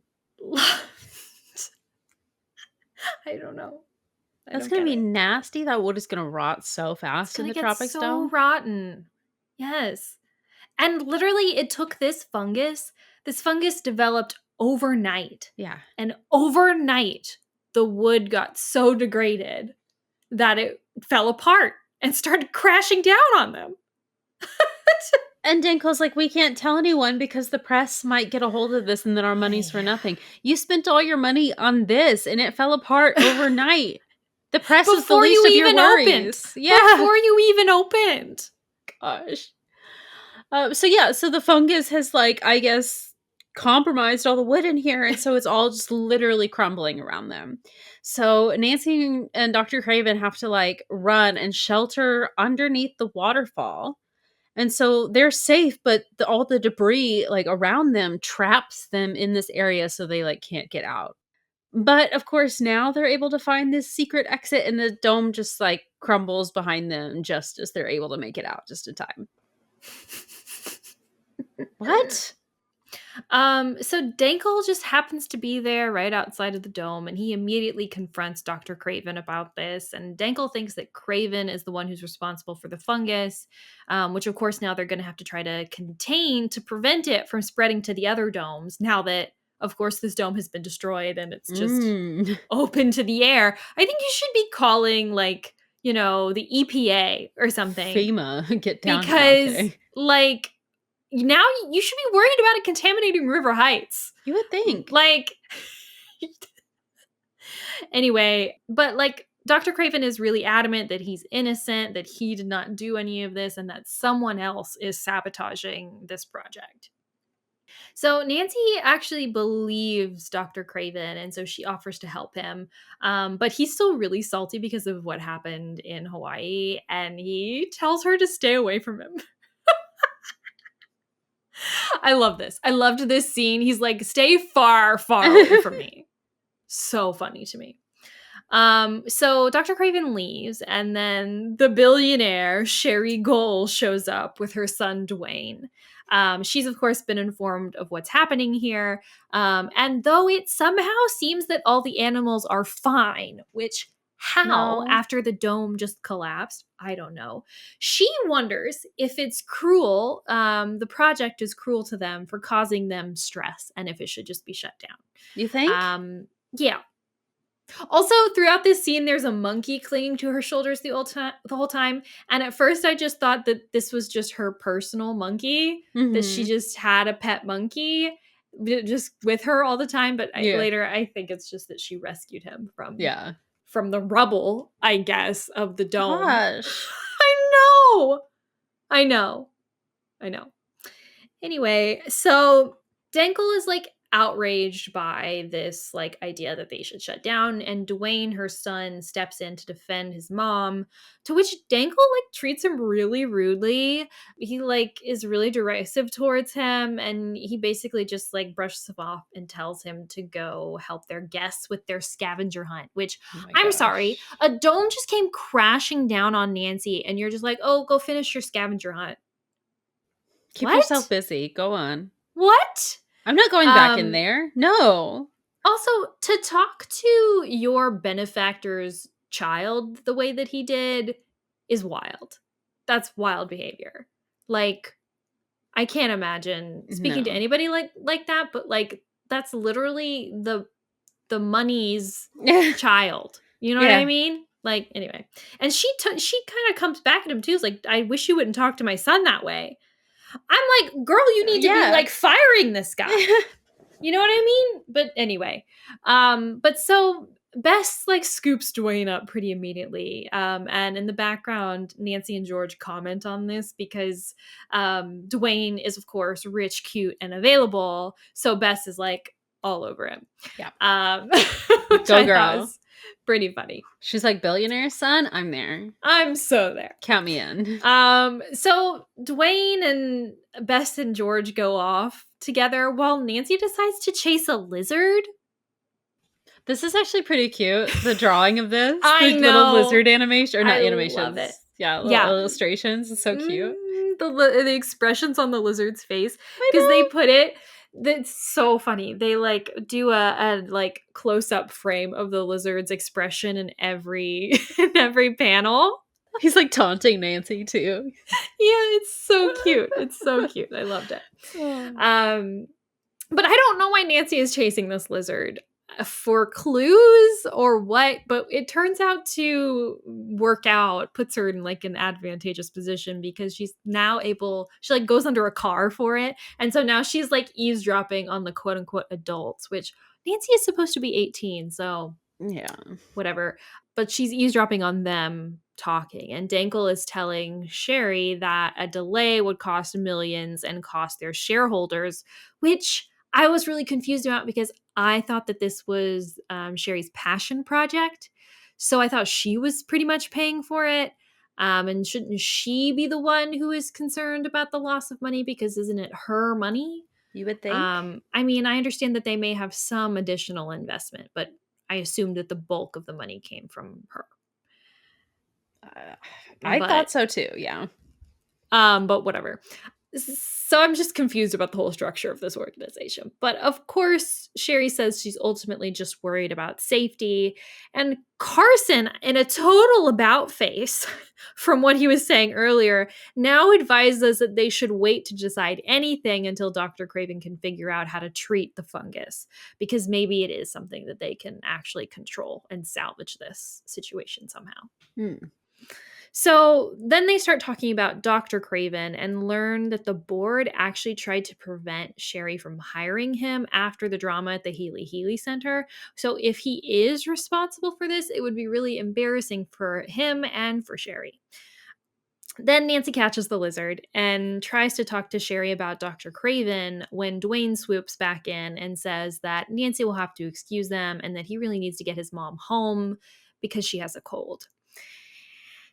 I don't know. That's gonna be nasty. That wood is gonna rot so fast in the tropics so dome. rotten. Yes. And literally it took this fungus developed overnight. Yeah. And overnight the wood got so degraded that it fell apart and started crashing down on them. And Denko's like, we can't tell anyone because the press might get a hold of this and then our money's for nothing. You spent all your money on this and it fell apart overnight. The press is the least of your worries. Yeah. Before you even opened. Gosh. So the fungus has like, I guess, compromised all the wood in here. And so it's all just literally crumbling around them. So Nancy and Dr. Craven have to like run and shelter underneath the waterfall. And so they're safe, but all the debris like around them traps them in this area so they like can't get out. But of course now they're able to find this secret exit and the dome just like crumbles behind them just as they're able to make it out just in time. What? So Dankel just happens to be there right outside of the dome and he immediately confronts Dr. Craven about this. And Dankel thinks that Craven is the one who's responsible for the fungus, which of course now they're going to have to try to contain to prevent it from spreading to the other domes now that, of course, this dome has been destroyed and it's just open to the air. I think you should be calling like, you know, the EPA or something. FEMA, get down. Because like, now you should be worried about it contaminating River Heights. You would think. Like, anyway, but like Dr. Craven is really adamant that he's innocent, that he did not do any of this, and that someone else is sabotaging this project. So Nancy actually believes Dr. Craven, and so she offers to help him. But he's still really salty because of what happened in Hawaii, and he tells her to stay away from him. I love this. I loved this scene. He's like, stay far, far away from me. So funny to me. So Dr. Craven leaves, and then the billionaire Sherry Goal shows up with her son Dwayne. She's of course been informed of what's happening here. And though it somehow seems that all the animals are fine, which how after the dome just collapsed, I don't know. She wonders if it's cruel, the project is cruel to them for causing them stress and if it should just be shut down. You think? Yeah. Also, throughout this scene, there's a monkey clinging to her shoulders the whole time. And at first, I just thought that this was just her personal monkey, that she just had a pet monkey just with her all the time. But later, I think it's just that she rescued him from the rubble, I guess, of the dome. Gosh. I know. Anyway, so Denkel is like outraged by this like idea that they should shut down, and Dwayne, her son, steps in to defend his mom, to which Denkel like treats him really rudely. He like is really derisive towards him, and he basically just like brushes him off and tells him to go help their guests with their scavenger hunt, which I'm sorry, a dome just came crashing down on Nancy and you're just like, oh, go finish your scavenger hunt. Keep What? yourself busy. Go on. What? I'm not going back in there. No. Also, to talk to your benefactor's child the way that he did is wild. That's wild behavior. Like, I can't imagine speaking to No. anybody like that, but like that's literally the money's child. You know what I mean? Like, anyway. And she kind of comes back at him too. It's like, I wish you wouldn't talk to my son that way. I'm like, girl, you need to be like firing this guy. You know what I mean? But anyway, but so Bess like scoops Dwayne up pretty immediately. And in the background, Nancy and George comment on this because Dwayne is, of course, rich, cute, and available. So Bess is like all over him. Yeah. Which Go I girl. thought was pretty funny. She's like, billionaire son, I'm there. I'm so there. Count me in. So Dwayne and Bess and George go off together while Nancy decides to chase a lizard. This is actually pretty cute. The drawing of this. I like know. Little lizard animation. Or not I animations. love it. Yeah, little illustrations. It's so cute. The expressions on the lizard's face. Because they put it... That's so funny. They like do a like close-up frame of the lizard's expression in every panel. He's like taunting Nancy too. Yeah, it's so cute. It's so cute. I loved it. But I don't know why Nancy is chasing this lizard for clues or what, but it turns out to work out, puts her in like an advantageous position because she's now she like goes under a car for it. And so now she's like eavesdropping on the quote unquote adults, which Nancy is supposed to be 18. So yeah, whatever. But she's eavesdropping on them talking. And Dankel is telling Sherry that a delay would cost millions and cost their shareholders, which I was really confused about because I thought that this was Sherry's passion project. So I thought she was pretty much paying for it. And shouldn't she be the one who is concerned about the loss of money because isn't it her money? You would think. I mean, I understand that they may have some additional investment, but I assumed that the bulk of the money came from her. I thought so too, yeah. But whatever. So I'm just confused about the whole structure of this organization. But of course, Sherry says she's ultimately just worried about safety. And Carson, in a total about face from what he was saying earlier, now advises that they should wait to decide anything until Dr. Craven can figure out how to treat the fungus, because maybe it is something that they can actually control and salvage this situation somehow. So then they start talking about Dr. Craven and learn that the board actually tried to prevent Sherry from hiring him after the drama at the Healy Center. So if he is responsible for this, it would be really embarrassing for him and for Sherry. Then Nancy catches the lizard and tries to talk to Sherry about Dr. Craven when Dwayne swoops back in and says that Nancy will have to excuse them and that he really needs to get his mom home because she has a cold.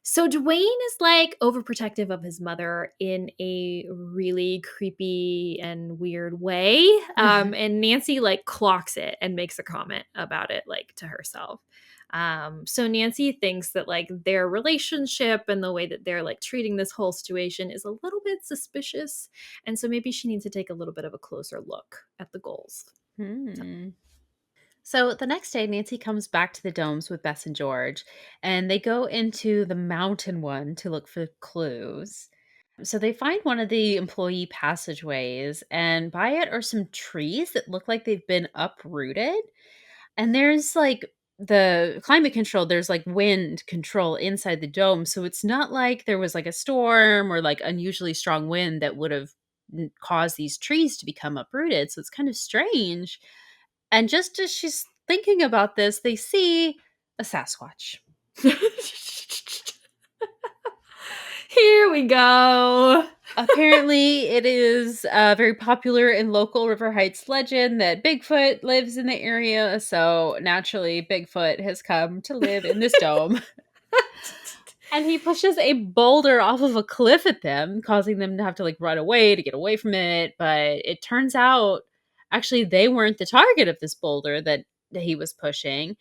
So Dwayne is like overprotective of his mother in a really creepy and weird way. And Nancy like clocks it and makes a comment about it like to herself. So Nancy thinks that like their relationship and the way that they're like treating this whole situation is a little bit suspicious. And so maybe she needs to take a little bit of a closer look at the goals. So the next day, Nancy comes back to the domes with Bess and George, and they go into the mountain one to look for clues. So they find one of the employee passageways, and by it are some trees that look like they've been uprooted. And there's like the climate control, there's like wind control inside the dome. So it's not like there was like a storm or like unusually strong wind that would have caused these trees to become uprooted. So it's kind of strange. And just as she's thinking about this, they see a Sasquatch. Here we go. Apparently, it is very popular in local River Heights legend that Bigfoot lives in the area. So naturally, Bigfoot has come to live in this dome. And he pushes a boulder off of a cliff at them, causing them to have to like run away to get away from it. But it turns out, actually, they weren't the target of this boulder that he was pushing.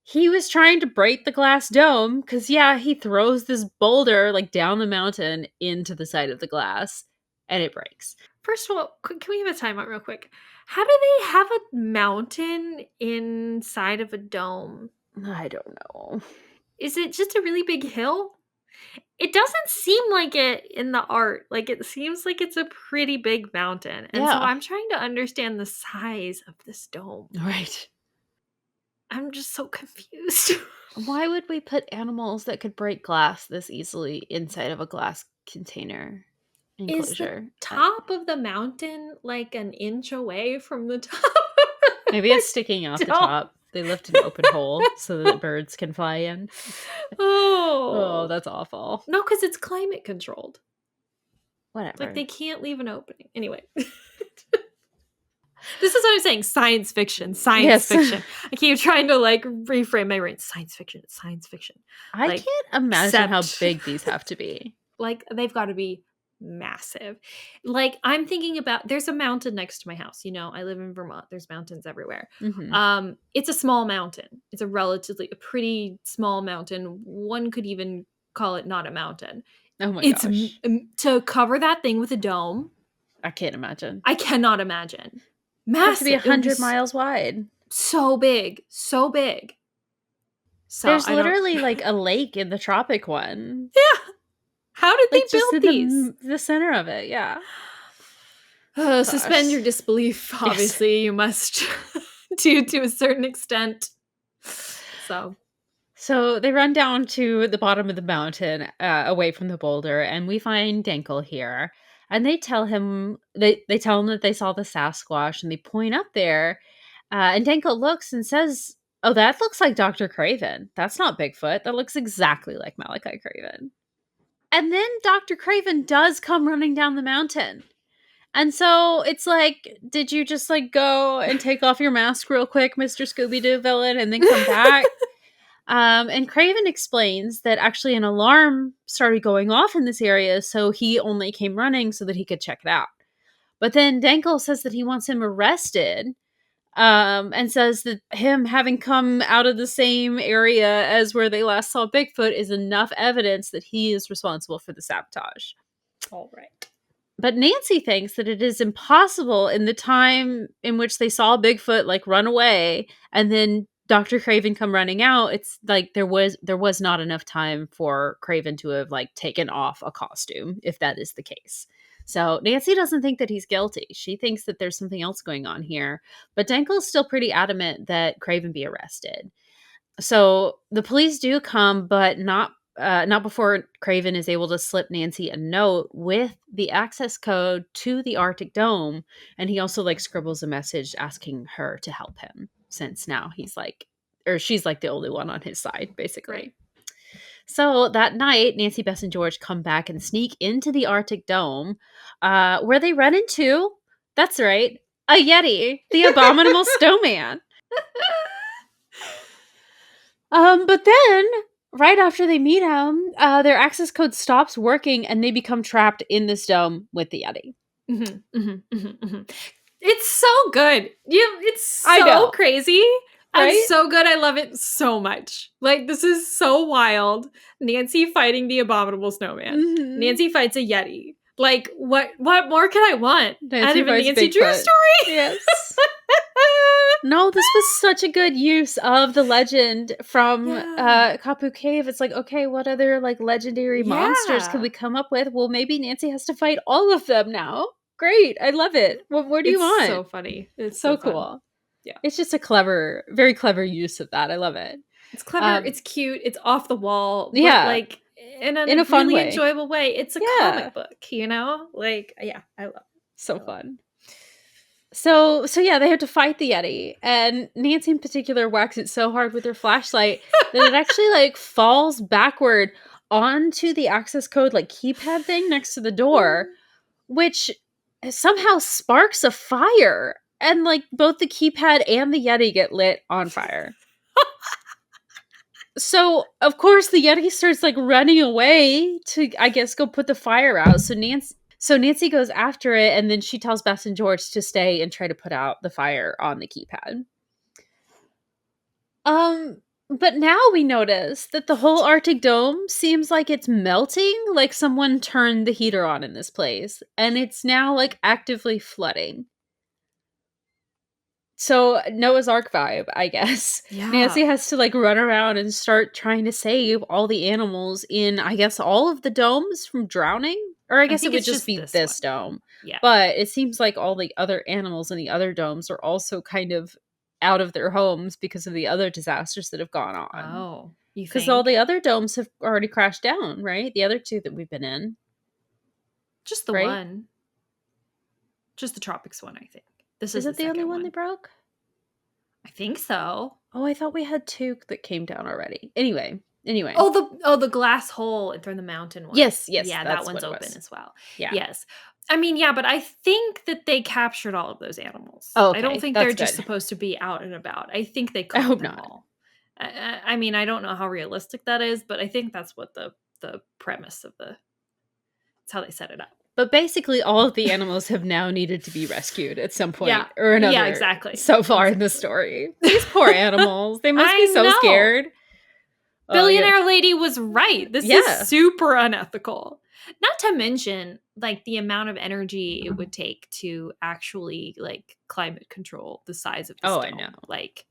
He was trying to break the glass dome because, yeah, he throws this boulder like down the mountain into the side of the glass. and it breaks. First of all, can we have a timeout real quick? How do they have a mountain inside of a dome? I don't know. Is it just a really big hill? It doesn't seem like it in the art. Like, it seems like it's a pretty big mountain. And so I'm trying to understand the size of this dome. Right. I'm just so confused. Why would we put animals that could break glass this easily inside of a glass container enclosure? Is the top of the mountain like an inch away from the top? Maybe it's sticking out the top. They left an open hole so that birds can fly in. Oh, that's awful. No, because it's climate controlled. Whatever. Like, they can't leave an opening. Anyway. This is what I'm saying. Science fiction. Science fiction. I keep trying to like reframe my brain. Science fiction. Science fiction. I can't imagine how big these have to be. Like, they've got to be massive. Like, I'm thinking about, there's a mountain next to my house. You know, I live in Vermont. There's mountains everywhere. Mm-hmm. It's a small mountain. It's a pretty small mountain. One could even call it not a mountain. Oh my gosh. To cover that thing with a dome. I can't imagine. I cannot imagine. Massive. It has to be 100 miles wide. So big. So big. So there's literally like a lake in the tropic one. Yeah. How did they build these? The center of it, yeah. Suspend your disbelief, obviously. Yes. You must to a certain extent. So they run down to the bottom of the mountain, away from the boulder, and we find Dankel here. And they tell him that they saw the Sasquatch, and they point up there. And Dankel looks and says, "Oh, that looks like Dr. Craven. That's not Bigfoot. That looks exactly like Malachi Craven." And then Dr. Craven does come running down the mountain. And so it's like, did you just like go and take off your mask real quick, Mr. Scooby-Doo villain, and then come back? And Craven explains that actually an alarm started going off in this area, so he only came running so that he could check it out. But then Dankel says that he wants him arrested, and says that him having come out of the same area as where they last saw Bigfoot is enough evidence that he is responsible for the sabotage. All right. But Nancy thinks that it is impossible in the time in which they saw Bigfoot like run away and then Dr. Craven come running out. It's like there was not enough time for Craven to have like taken off a costume, if that is the case. So Nancy doesn't think that he's guilty. She thinks that there's something else going on here. But Dankel's still pretty adamant that Craven be arrested. So the police do come, but not before Craven is able to slip Nancy a note with the access code to the Arctic Dome. And he also like scribbles a message asking her to help him, since now he's like, or she's like the only one on his side, basically. Right. So that night, Nancy, Bess, and George come back and sneak into the Arctic Dome, where they run into, that's right, a Yeti, the abominable snowman. But then, right after they meet him, their access code stops working and they become trapped in this dome with the Yeti. Mm-hmm, mm-hmm, mm-hmm, mm-hmm. It's so good. It's so crazy. Right? And so good. I love it so much. Like, this is so wild. Nancy fighting the abominable snowman. Mm-hmm. Nancy fights a Yeti. Like, what more can I want out of a Nancy Drew story? Yes. No, this was such a good use of the legend from Kapu Cave. It's like, okay, what other like legendary monsters could we come up with? Well, maybe Nancy has to fight all of them now. Great. I love it. What do you want? It's so funny. It's so cool. Fun. Yeah. It's just a very clever use of that. I love it. It's clever. It's cute. It's off the wall. But like in a fun really way. Enjoyable way. It's a comic book, you know? Like, yeah, I love it. So fun. So yeah, they have to fight the Yeti, and Nancy in particular whacks it so hard with her flashlight that it actually like falls backward onto the access code like keypad thing next to the door, which somehow sparks a fire, and like both the keypad and the Yeti get lit on fire. So of course the Yeti starts like running away to, I guess, go put the fire out. So Nancy goes after it, and then she tells Bess and George to stay and try to put out the fire on the keypad. But now we notice that the whole Arctic Dome seems like it's melting, like someone turned the heater on in this place, and it's now like actively flooding. So Noah's Ark vibe, I guess. Yeah. Nancy has to like run around and start trying to save all the animals in, I guess, all of the domes from drowning. Or I guess it think would it's just just be this this one. dome. Yeah. But it seems like all the other animals in the other domes are also kind of out of their homes because of the other disasters that have gone on. Oh, you think? Because all the other domes have already crashed down, right? The other two that we've been in. Just the right? one. Just the tropics one, I think. This Is is it the only second one that broke? I think so. Oh, I thought we had two that came down already. Anyway. Oh, the glass hole from the mountain one. Yes, Yeah, that's that one's what it open was. as well. Yeah. Yes. I mean, yeah, but I think that they captured all of those animals. Oh, I don't okay, think that's they're just good. supposed to be out and about. I think they I caught hope them not. all. I mean, I don't know how realistic that is, but I think that's what the premise of that's how they set it up. But basically, all of the animals have now needed to be rescued at some point Yeah. or another. Yeah, exactly. So far in the story. These poor animals. They must be I so know. scared. Billionaire lady was right. This Yeah. is super unethical. Not to mention, like, the amount of energy it would take to actually, like, climate control the size of this dome. I know. Like,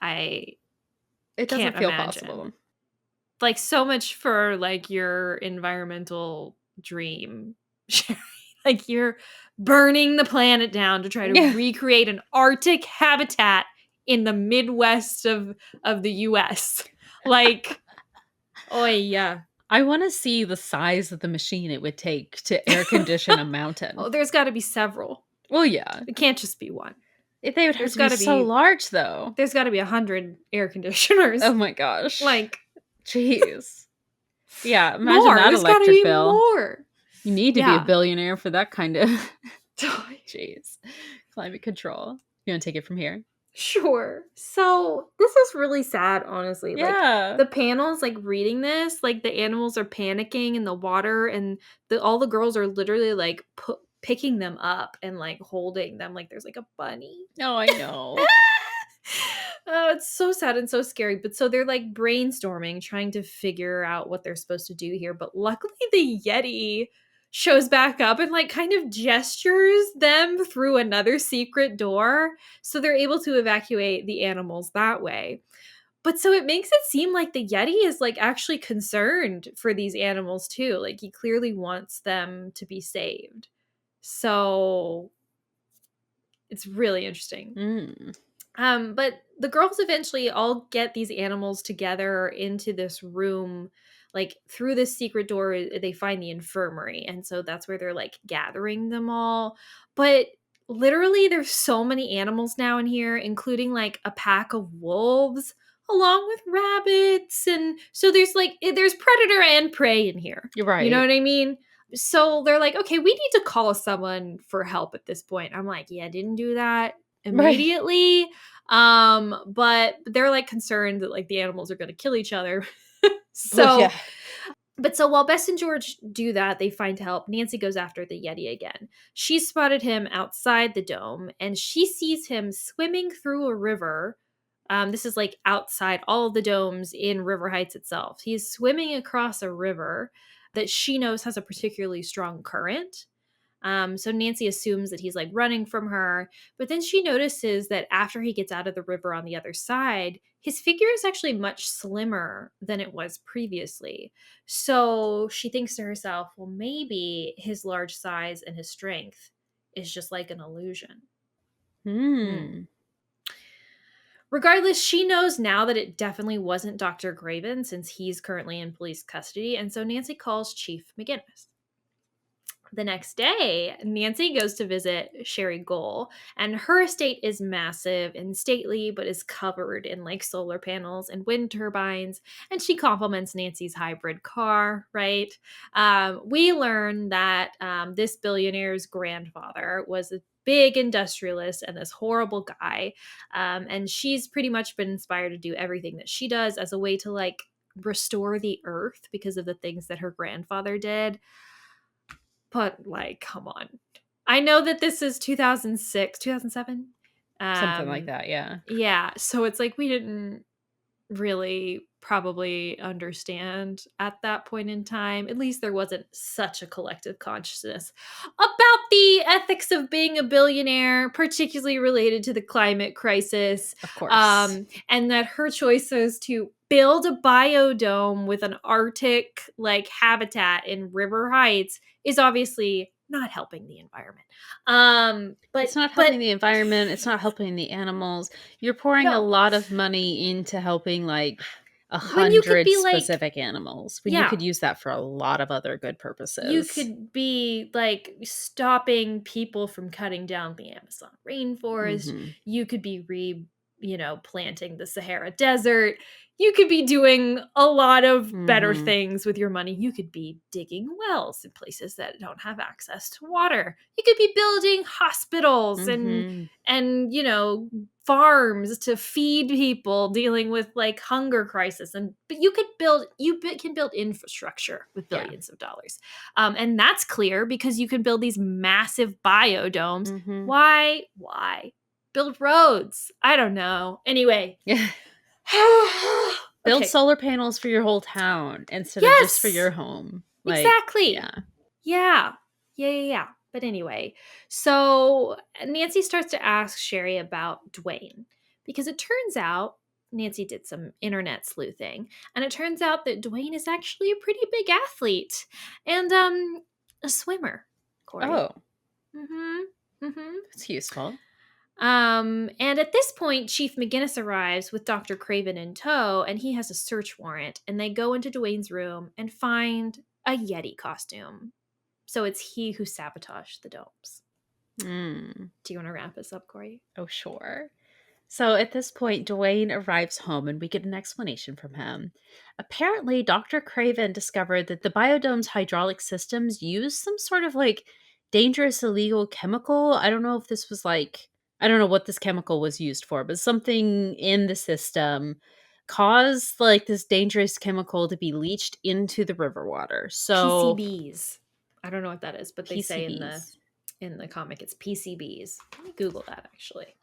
It doesn't can't feel imagine. possible. Like, so much for, like, your environmental dream. Like, you're burning the planet down to try to recreate an Arctic habitat in the Midwest of the US. Like, oh yeah. I want to see the size of the machine it would take to air condition a mountain. Oh, there's got to be several. Well, yeah. It can't just be one. They would have to be so large, though. There's got to be 100 air conditioners. Oh my gosh. Like, jeez. Yeah, imagine more. that There's electric gotta be bill. More. You need to be a billionaire for that kind of jeez. Climate control. You want to take it from here? Sure. So this is really sad, honestly. Yeah. Like, the panels, like, reading this, like, the animals are panicking in the water, and all the girls are literally like picking them up and like holding them like there's like a bunny. Oh, I know. Oh, it's so sad and so scary. But so they're like brainstorming, trying to figure out what they're supposed to do here. But luckily, the Yeti shows back up and like kind of gestures them through another secret door. So they're able to evacuate the animals that way. But so it makes it seem like the Yeti is like actually concerned for these animals too. Like, he clearly wants them to be saved. So it's really interesting. But the girls eventually all get these animals together into this room. Like, through this secret door, they find the infirmary. And so that's where they're like gathering them all. But literally, there's so many animals now in here, including like a pack of wolves along with rabbits. And so there's predator and prey in here. You're right. You know what I mean? So they're like, okay, we need to call someone for help at this point. I'm like, yeah, didn't do that immediately. Right. But they're like concerned that like the animals are going to kill each other. So, But so while Bess and George do that, they find help. Nancy goes after the Yeti again. She spotted him outside the dome, and she sees him swimming through a river. This is like outside all of the domes in River Heights itself. He's swimming across a river that she knows has a particularly strong current. So Nancy assumes that he's like running from her, but then she notices that after he gets out of the river on the other side, his figure is actually much slimmer than it was previously. So she thinks to herself, well, maybe his large size and his strength is just like an illusion. Regardless, she knows now that it definitely wasn't Dr. Graven, since he's currently in police custody, and so Nancy calls Chief McGinnis. The next day, Nancy goes to visit Sherry Gohl, and her estate is massive and stately, but is covered in like solar panels and wind turbines, and she compliments Nancy's hybrid car, right? We learn that this billionaire's grandfather was a big industrialist and this horrible guy, and she's pretty much been inspired to do everything that she does as a way to like restore the earth because of the things that her grandfather did. But like, come on. I know that this is 2006, 2007. Something like that, yeah. Yeah. So it's like we didn't really probably understand at that point in time. At least there wasn't such a collective consciousness about the ethics of being a billionaire, particularly related to the climate crisis. Of course. And that her choices to build a biodome with an Arctic like habitat in River Heights is obviously not helping the environment. But it's not helping the environment. It's not helping the animals. You're pouring a lot of money into helping like 100 specific animals when you could use that for a lot of other good purposes. You could be like stopping people from cutting down the Amazon rainforest. Mm-hmm. You could be planting the Sahara Desert. You could be doing a lot of better things with your money. You could be digging wells in places that don't have access to water. You could be building hospitals and farms to feed people dealing with like hunger crisis. But you can build infrastructure with billions of dollars. And that's clear because you can build these massive biodomes. Why? Build roads. I don't know. Anyway. Build solar panels for your whole town instead of just for your home. Like, exactly. Yeah. But anyway, so Nancy starts to ask Sherry about Dwayne because it turns out Nancy did some internet sleuthing, and it turns out that Dwayne is actually a pretty big athlete and a swimmer. Kori. Oh. Mm-hmm. It's useful. And at this point, Chief McGinnis arrives with Dr. Craven in tow, and he has a search warrant, and they go into Dwayne's room and find a Yeti costume. So it's he who sabotaged the domes. Do you want to wrap this up, Kori? Oh, sure. So at this point, Dwayne arrives home and we get an explanation from him. Apparently, Dr. Craven discovered that the biodome's hydraulic systems use some sort of like dangerous illegal chemical. I don't know if this was like, I don't know what this chemical was used for, but something in the system caused like this dangerous chemical to be leached into the river water. So PCBs. I don't know what that is, but they say in the comic it's PCBs. Let me Google that actually.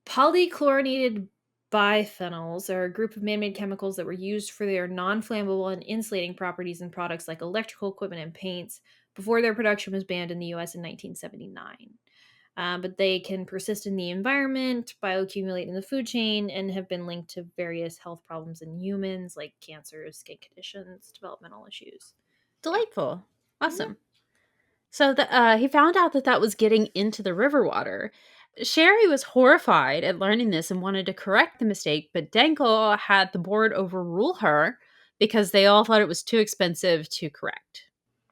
Polychlorinated biphenyls are a group of man-made chemicals that were used for their non-flammable and insulating properties in products like electrical equipment and paints before their production was banned in the US in 1979. But they can persist in the environment, bioaccumulate in the food chain, and have been linked to various health problems in humans like cancers, skin conditions, developmental issues. Delightful. Awesome. So he found out that was getting into the river water. Sherry was horrified at learning this and wanted to correct the mistake, but Danko had the board overrule her because they all thought it was too expensive to correct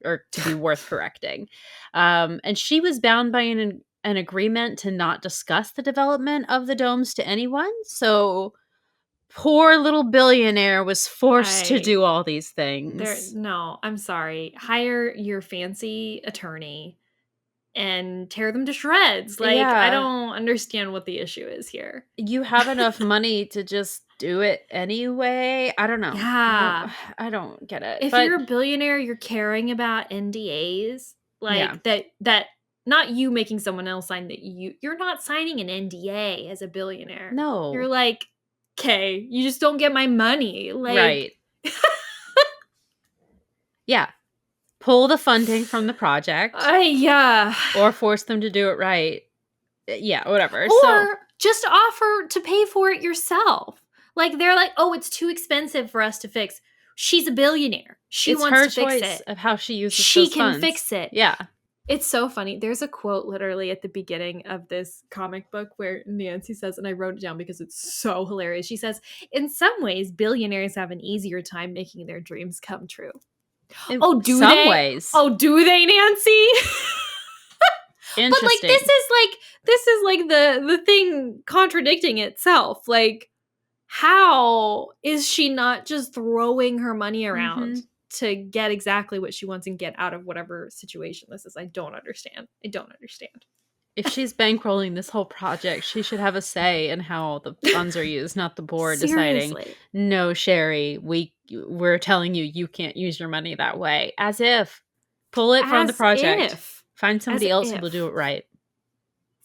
or to be worth correcting. And she was bound by an agreement to not discuss the development of the domes to anyone. So poor little billionaire was forced to do all these things. No, I'm sorry. Hire your fancy attorney and tear them to shreds. Like, I don't understand what the issue is here. You have enough money to just do it anyway. I don't know. Yeah. I don't get it. If you're a billionaire, you're caring about NDAs. Like that not you making someone else sign that you're not signing an NDA as a billionaire. No. You're like, okay, you just don't get my money. Like, right. Yeah. Pull the funding from the project. Or force them to do it right. Yeah, whatever. Or just offer to pay for it yourself. Like, they're like, oh, it's too expensive for us to fix. She's a billionaire. She wants to fix it. It's her choice of how she uses she those can funds. Fix it. Yeah. It's so funny. There's a quote literally at the beginning of this comic book where Nancy says, and I wrote it down because it's so hilarious. She says, in some ways, billionaires have an easier time making their dreams come true. In do some they? ways. Oh, do they, Nancy? Interesting. But like this is like the thing contradicting itself. Like, how is she not just throwing her money around to get exactly what she wants and get out of whatever situation this is? I don't understand. If she's bankrolling this whole project, she should have a say in how the funds are used, not the board deciding, no, Sherry, we're telling you can't use your money that way. As if. Pull it from the project. Find somebody else who will do it right.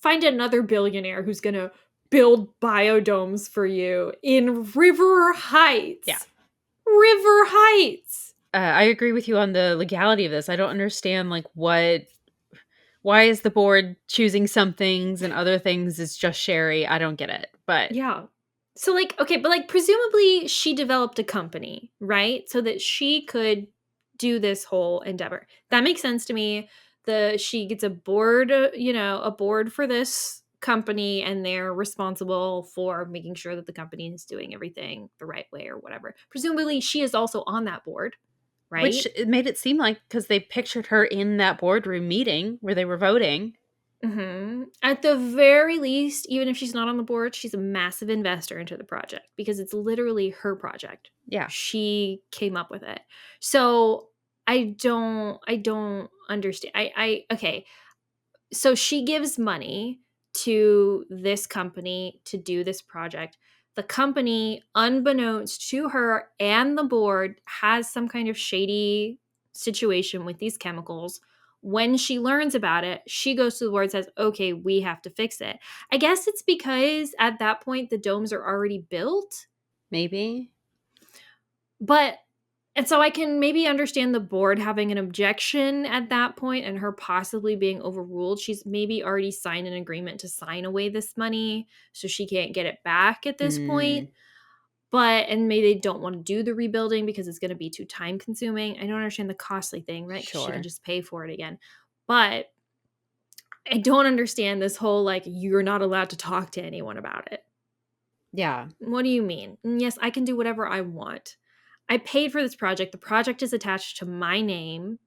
Find another billionaire who's going to build biodomes for you in River Heights. Yeah. River Heights. I agree with you on the legality of this. I don't understand, like, why is the board choosing some things and other things is just Sherry? I don't get it. But yeah. So, like, okay, but, like, presumably she developed a company, right? So that she could do this whole endeavor. That makes sense to me. She gets a board, a board for this company, and they're responsible for making sure that the company is doing everything the right way or whatever. Presumably she is also on that board, right? Which it made it seem like, because they pictured her in that boardroom meeting where they were voting. Mm-hmm. At the very least, even if she's not on the board, she's a massive investor into the project because it's literally her project. Yeah. She came up with it. So I don't understand. Okay. So she gives money to this company to do this project. The company, unbeknownst to her and the board, has some kind of shady situation with these chemicals. When she learns about it, she goes to the board and says, okay, we have to fix it. I guess it's because at that point the domes are already built. Maybe. And so I can maybe understand the board having an objection at that point and her possibly being overruled. She's maybe already signed an agreement to sign away this money, so she can't get it back at this point. And maybe they don't want to do the rebuilding because it's going to be too time consuming. I don't understand the costly thing, right? Because she can just pay for it again. But I don't understand this whole, like, you're not allowed to talk to anyone about it. Yeah. What do you mean? Yes, I can do whatever I want. I paid for this project. The project is attached to my name.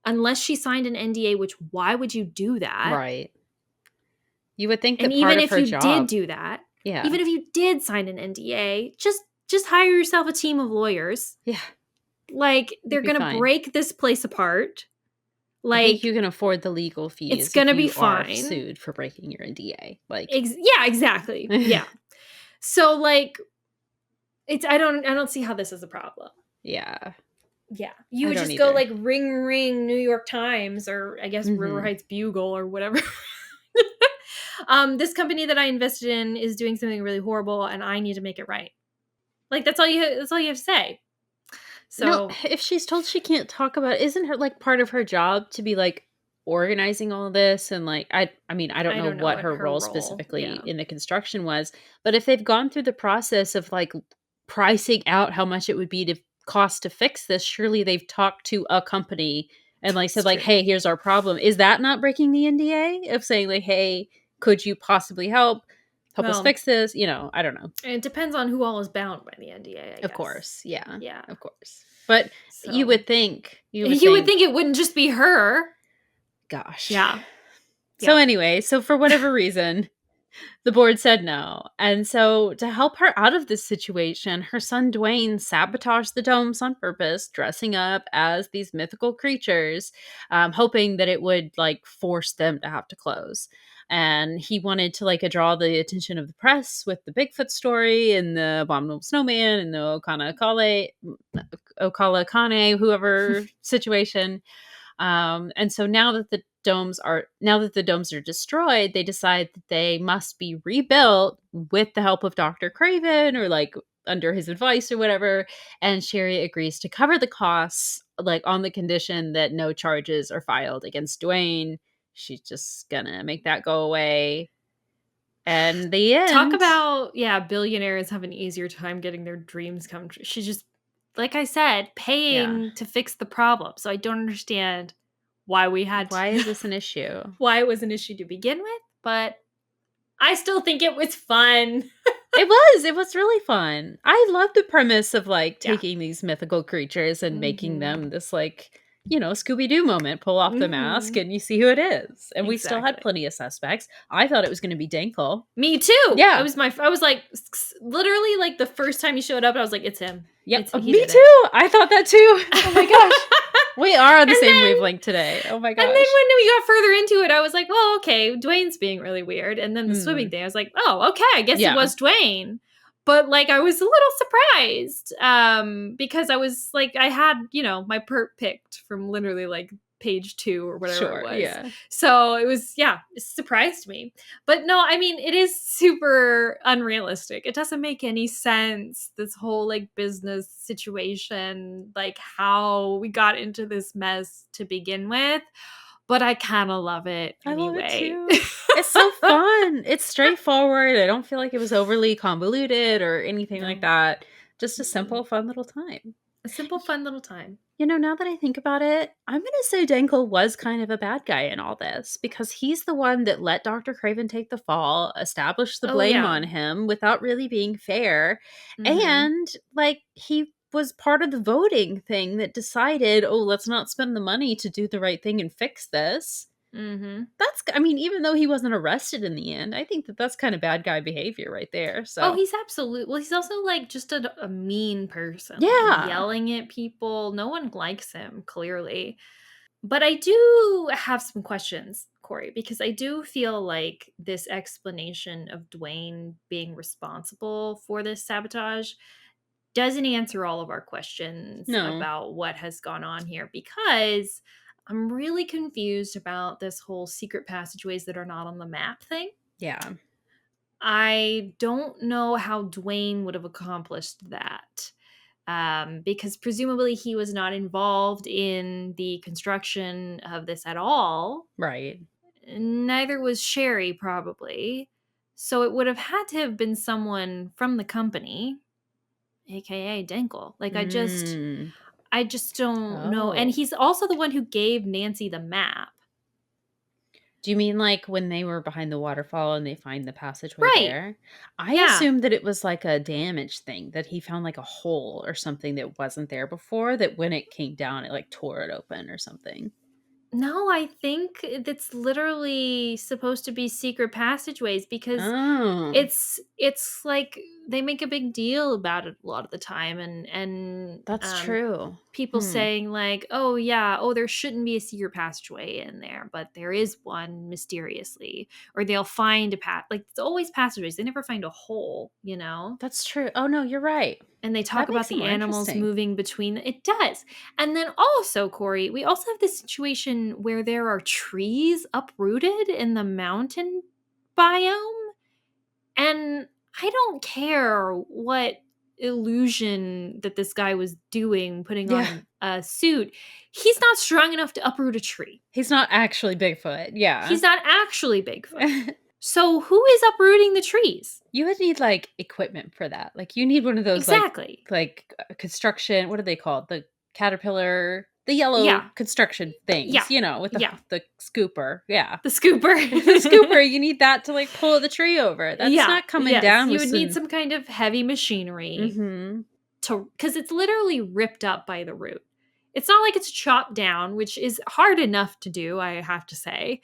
Unless she signed an NDA, which why would you do that? Right. You would think that and part even of if her you job, did do that, yeah. Even if you did sign an NDA, just hire yourself a team of lawyers. Yeah. Like, they're going to break this place apart. Like, I think you can afford the legal fees. It's going to be fine. Are sued for breaking your NDA. Like, yeah, exactly. Yeah. So, like, I don't see how this is a problem. Yeah. Yeah. You would just go like ring, New York Times, or I guess River Heights Bugle or whatever. This company that I invested in is doing something really horrible and I need to make it right. Like, that's all you have to say. So no, if she's told she can't talk about it, isn't her, like, part of her job to be, like, organizing all this? And, like, I mean, I don't know what her role specifically in the construction was, but if they've gone through the process of, like, pricing out how much it would be to cost to fix this, surely they've talked to a company and, like, said, like, hey, here's our problem. Is that not breaking the NDA of saying, like, hey, could you possibly help us fix this? You know, I don't know. It depends on who all is bound by the NDA, I guess. Of course. Yeah. Yeah. Of course. But so, you would think you would think it wouldn't just be her. Gosh. Yeah. So anyway, for whatever reason, the board said no. And so to help her out of this situation, her son Dwayne sabotaged the domes on purpose, dressing up as these mythical creatures, hoping that it would, like, force them to have to close. And he wanted to, like, draw the attention of the press with the Bigfoot story and the Abominable Snowman and the Okala Kane, whoever situation. And so now that the domes are destroyed, they decide that they must be rebuilt with the help of Dr. Craven, or, like, under his advice or whatever. And Sherry agrees to cover the costs, like, on the condition that no charges are filed against Dwayne. She's just gonna make that go away. And the end. Talk about, billionaires have an easier time getting their dreams come true. She's just, like I said, paying to fix the problem. So I don't understand why is this an issue? Why it was an issue to begin with, but I still think it was fun. It was really fun. I love the premise of, like, taking these mythical creatures and making them this, like, you know, Scooby-Doo moment, pull off the mask and you see who it is. And we still had plenty of suspects. I thought it was going to be Dankle. Me too. Yeah. I was like, literally, like, the first time you showed up, I was like, it's him. Yep. Me too. I thought that too. Oh my gosh. We are on the same wavelength today. Oh my gosh. And then when we got further into it, I was like, well, okay, Dwayne's being really weird. And then the swimming thing, I was like, oh, okay, I guess it was Dwayne. But, like, I was a little surprised because I was like, I had, you know, my perp picked from literally, like, page 2 or whatever it was. Yeah. So it was, it surprised me. But no, I mean, it is super unrealistic. It doesn't make any sense, this whole like business situation, like how we got into this mess to begin with. But I kind of love it anyway. I love it too. It's so fun. It's straightforward. I don't feel like it was overly convoluted or anything like that. Just a simple, fun little time. A simple, fun little time. You know, now that I think about it, I'm going to say Dangle was kind of a bad guy in all this because he's the one that let Dr. Craven take the fall, established the blame on him without really being fair. And like he was part of the voting thing that decided, oh, let's not spend the money to do the right thing and fix this. That's, I mean, even though he wasn't arrested in the end, I think that that's kind of bad guy behavior right there. So, oh, he's absolute. Well, he's also like just a mean person. Yeah. Like, yelling at people. No one likes him, clearly. But I do have some questions, Kori, because I do feel like this explanation of Dwayne being responsible for this sabotage doesn't answer all of our questions about what has gone on here, because I'm really confused about this whole secret passageways that are not on the map thing. Yeah. I don't know how Dwayne would have accomplished that, because presumably he was not involved in the construction of this at all. Right. Neither was Sherry, probably. So it would have had to have been someone from the company, aka Dinkle. Like, I just don't know. And he's also the one who gave Nancy the map. Do you mean like when they were behind the waterfall and they find the passageway there? I assumed that it was like a damage thing, that he found like a hole or something that wasn't there before, that when it came down, it like tore it open or something. No, I think it's literally supposed to be secret passageways, because it's like they make a big deal about it a lot of the time, and that's true. People saying like, oh yeah, oh, there shouldn't be a secret passageway in there, but there is one mysteriously, or they'll find a path. Like, it's always passageways. They never find a hole, you know? That's true. Oh no, you're right. And they talk about the animals moving between. It does. And then also, Kori, we also have this situation where there are trees uprooted in the mountain biome. And I don't care what illusion that this guy was doing, putting on a suit. He's not strong enough to uproot a tree. He's not actually Bigfoot. Yeah. He's not actually Bigfoot. So who is uprooting the trees? You would need like equipment for that. Like you need one of those like construction, what are they called? The caterpillar, the yellow construction things, you know, with the scooper. Yeah. The scooper. The scooper, you need that to like pull the tree over. That's not coming down. You would need some kind of heavy machinery to, because it's literally ripped up by the root. It's not like it's chopped down, which is hard enough to do, I have to say,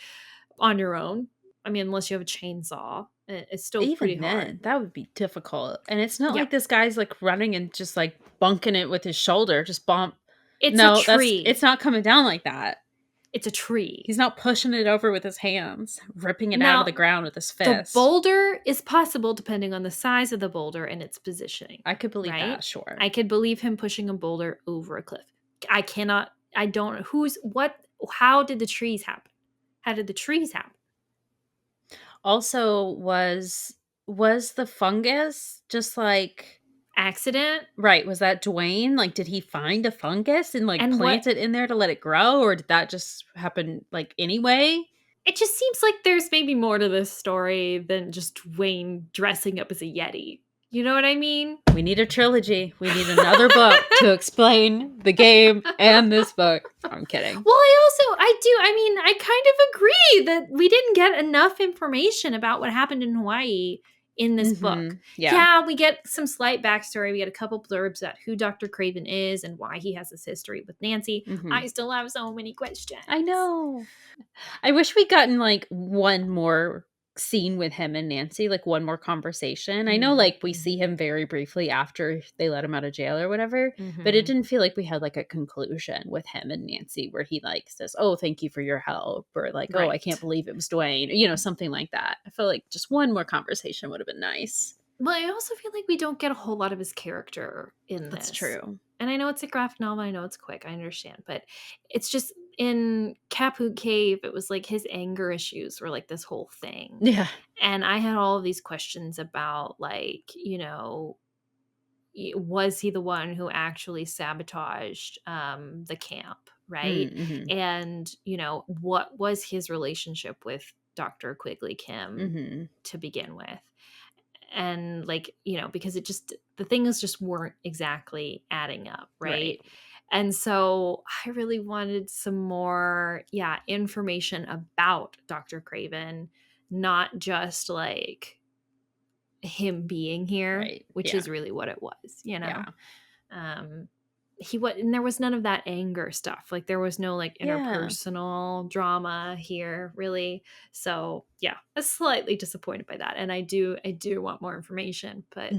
on your own. I mean, unless you have a chainsaw, it's still pretty hard. That would be difficult. And it's not like this guy's like running and just like bunking it with his shoulder, just bump. It's a tree. It's not coming down like that. It's a tree. He's not pushing it over with his hands, ripping it out of the ground with his fist. The boulder is possible depending on the size of the boulder and its positioning. I could believe that, sure. I could believe him pushing a boulder over a cliff. I don't know how did the trees happen? How did the trees happen? Also, was the fungus just like accident? Right. Was that Dwayne? Like, did he find a fungus and like plant it in there to let it grow? Or did that just happen like anyway? It just seems like there's maybe more to this story than just Dwayne dressing up as a Yeti. You know what I mean? We need a trilogy. We need another book to explain the game and this book. I'm kidding. Well, I kind of agree that we didn't get enough information about what happened in Hawaii in this book. Yeah, we get some slight backstory. We get a couple blurbs about who Dr. Craven is and why he has this history with Nancy. I still have so many questions. I know. I wish we'd gotten like one more scene with him and Nancy, like one more conversation. I know like we see him very briefly after they let him out of jail or whatever, but it didn't feel like we had like a conclusion with him and Nancy where he like says, oh, thank you for your help, or like, oh, I can't believe it was Dwayne, or, you know, something like that. I feel like just one more conversation would have been nice. Well, I also feel like we don't get a whole lot of his character in this. That's true. And I know it's a graphic novel, I know it's quick, I understand, but it's just, in Kapu Cave, it was like his anger issues were like this whole thing. Yeah. And I had all of these questions about, like, was he the one who actually sabotaged the camp, right? Mm-hmm. And, what was his relationship with Dr. Quigley Kim to begin with? And, like, because the things just weren't exactly adding up, right? And so I really wanted some more, information about Dr. Craven, not just like him being here, which is really what it was, and there was none of that anger stuff. Like, there was no like interpersonal drama here, really. So I was slightly disappointed by that, and I do want more information, but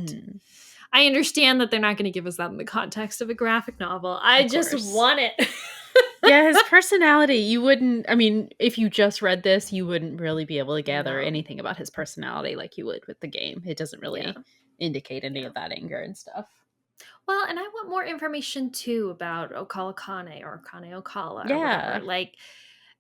I understand that they're not going to give us that in the context of a graphic novel. I just want it. Yeah, his personality, you wouldn't, I mean, if you just read this, you wouldn't really be able to gather anything about his personality like you would with the game. It doesn't really indicate any of that anger and stuff. Well, and I want more information too about Okala Kane or Kane Okala or whatever. Like,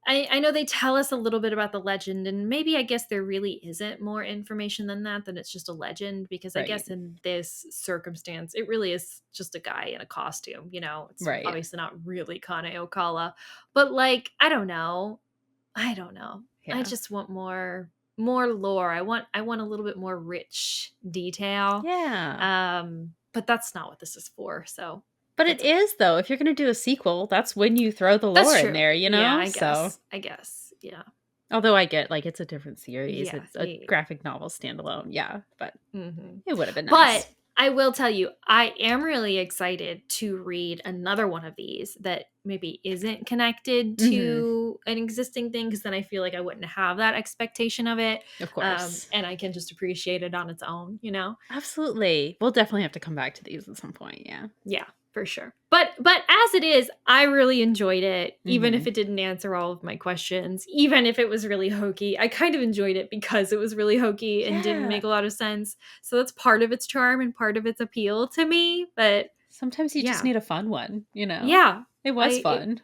I know they tell us a little bit about the legend, and maybe I guess there really isn't more information than that, than it's just a legend, because I guess in this circumstance, it really is just a guy in a costume, It's obviously not really Kane Okala, but like, I don't know. Yeah. I just want more lore. I want a little bit more rich detail. Yeah. But that's not what this is for, so. But it is, though. If you're going to do a sequel, that's when you throw the lore in there, Yeah, I guess. Yeah. Although I get, like, it's a different series. Yeah, it's a graphic novel standalone. Yeah, but it would have been nice. But I will tell you, I am really excited to read another one of these that maybe isn't connected to an existing thing, because then I feel like I wouldn't have that expectation of it. Of course. And I can just appreciate it on its own, Absolutely. We'll definitely have to come back to these at some point, yeah. Yeah, for sure. But as it is, I really enjoyed it, even if it didn't answer all of my questions, even if it was really hokey. I kind of enjoyed it because it was really hokey and didn't make a lot of sense. So that's part of its charm and part of its appeal to me. But sometimes you just need a fun one, Yeah. It was fun.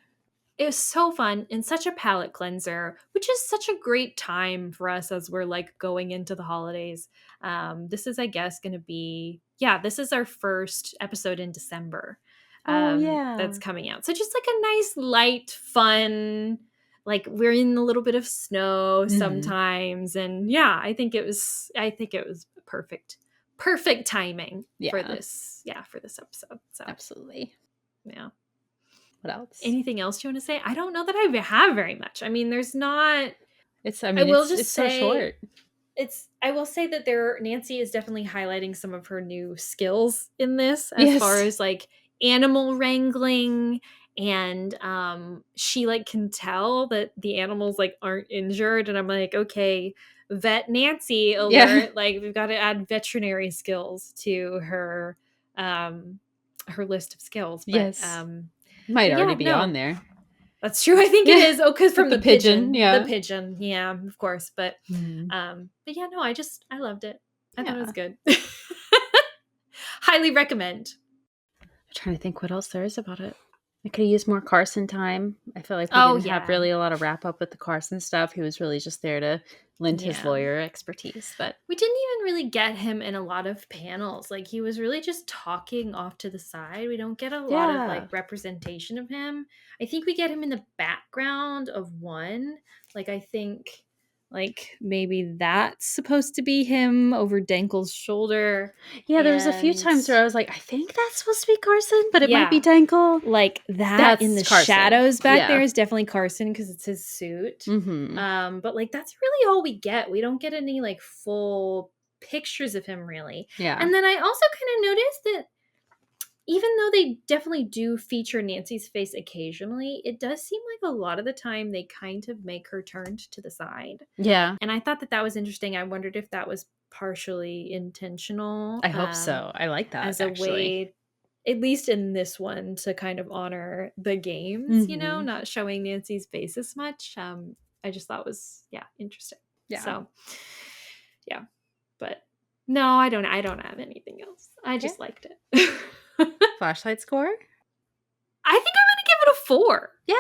It was so fun and such a palate cleanser, which is such a great time for us as we're like going into the holidays. This is, I guess, going to be, this is our first episode in December. That's coming out. So just like a nice, light, fun, like we're in a little bit of snow sometimes. And I think it was perfect timing for this episode. So absolutely. Yeah. What else? Anything else you want to say? I don't know that I have very much. I mean, there's not. It's so short. I will say that Nancy is definitely highlighting some of her new skills in this, as far as like animal wrangling, and she like can tell that the animals like aren't injured, and I'm like, okay, vet Nancy alert. Like, we've got to add veterinary skills to her list of skills. But, might already be on there. That's true. I think it is. Oh, because from the pigeon. Yeah. The pigeon. Yeah, of course. But I loved it. I thought it was good. Highly recommend. I'm trying to think what else there is about it. I could have used more Carson time. I feel like we didn't have really a lot of wrap up with the Carson stuff. He was really just there to lend his lawyer expertise, but we didn't even really get him in a lot of panels. Like, he was really just talking off to the side. We don't get a lot of like representation of him. I think we get him in the background of one. Like, I think like maybe that's supposed to be him over Dankel's shoulder. Yeah, there was a few times where I was like, I think that's supposed to be Carson, but it might be Dankel. Like that in the Carson. Shadows back there is definitely Carson because it's his suit. But like that's really all we get. We don't get any like full pictures of him really. Yeah. And then I also kind of noticed that even though they definitely do feature Nancy's face occasionally, it does seem like a lot of the time they kind of make her turned to the side. Yeah. And I thought that was interesting. I wondered if that was partially intentional. I hope so. I like that as a way, at least in this one, to kind of honor the games, not showing Nancy's face as much. I just thought was interesting. Yeah. So but no, I don't have anything else. I just liked it. Flashlight score? I think I'm gonna give it a 4. Yeah.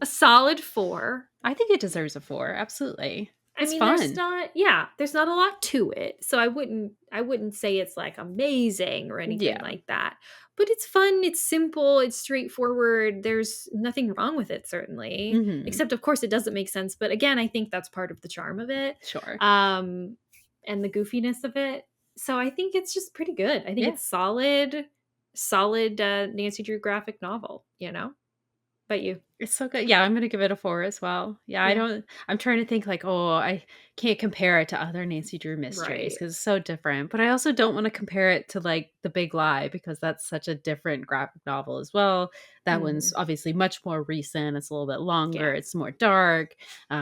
A solid 4. I think it deserves a 4. Absolutely. It's fun. There's not a lot to it. So I wouldn't say it's like amazing or anything like that. But it's fun, it's simple, it's straightforward. There's nothing wrong with it, certainly. Mm-hmm. Except of course it doesn't make sense. But again, I think that's part of the charm of it. Sure. And the goofiness of it. So I think it's just pretty good. I think it's solid Nancy Drew graphic novel, you know? But you? It's so good. Yeah, I'm going to give it a 4 as well. Yeah, I'm trying to think like, I can't compare it to other Nancy Drew mysteries because it's so different. But I also don't want to compare it to like The Big Lie because that's such a different graphic novel as well. That one's obviously much more recent. It's a little bit longer. It's more dark.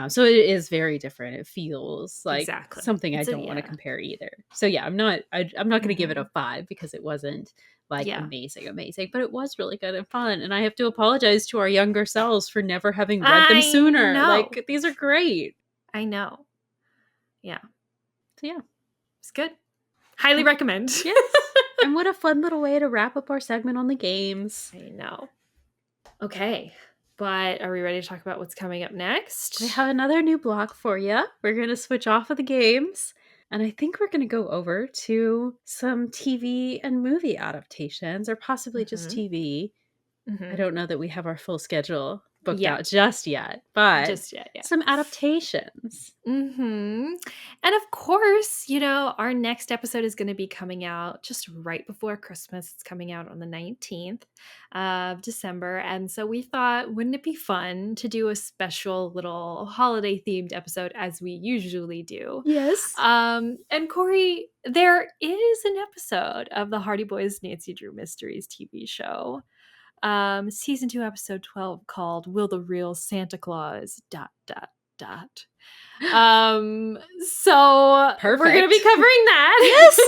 So it is very different. It feels like something I don't want to compare either. So yeah, I'm not going to give it a 5 because it wasn't like amazing, but it was really good and fun. And I have to apologize to our younger selves for never having read them sooner. Like, these are great. I know. Yeah. So yeah, it's good. Highly recommend. Yes. And what a fun little way to wrap up our segment on the games. I know. Okay. But are we ready to talk about what's coming up next? We have another new block for you. We're going to switch off of the games. And I think we're going to go over to some TV and movie adaptations, or possibly just TV. I don't know that we have our full schedule booked out just yet, but some adaptations. And of course, you know, our next episode is going to be coming out just right before Christmas. It's coming out on the 19th of December. And so we thought, wouldn't it be fun to do a special little holiday themed episode as we usually do? Yes. And Kori, there is an episode of the Hardy Boys Nancy Drew Mysteries TV show. Season 2, episode 12, called "Will the Real Santa Claus ... So perfect. We're gonna be covering that. Yes.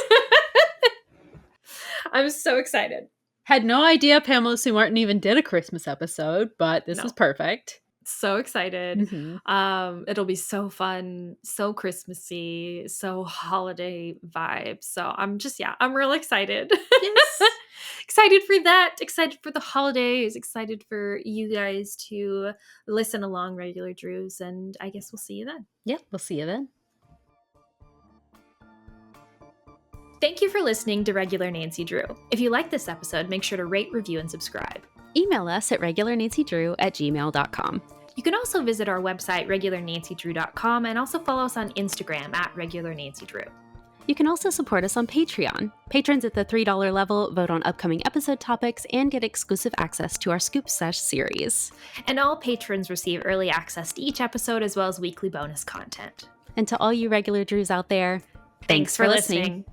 I'm so excited. Had no idea Pamela Sue Martin even did a Christmas episode, but this is perfect. So excited. It'll be so fun, so Christmassy, so holiday vibes. So I'm real excited. Yes. Excited for that, excited for the holidays, excited for you guys to listen along, regular Drews, and I guess we'll see you then. Yep, we'll see you then. Thank you for listening to Regular Nancy Drew. If you like this episode, make sure to rate, review, and subscribe. Email us at regularnancydrew@gmail.com. You can also visit our website, regularnancydrew.com, and also follow us on Instagram at regularnancydrew. You can also support us on Patreon. Patrons at the $3 level vote on upcoming episode topics and get exclusive access to our Scoop Sesh series. And all patrons receive early access to each episode as well as weekly bonus content. And to all you regular Drews out there, thanks for listening.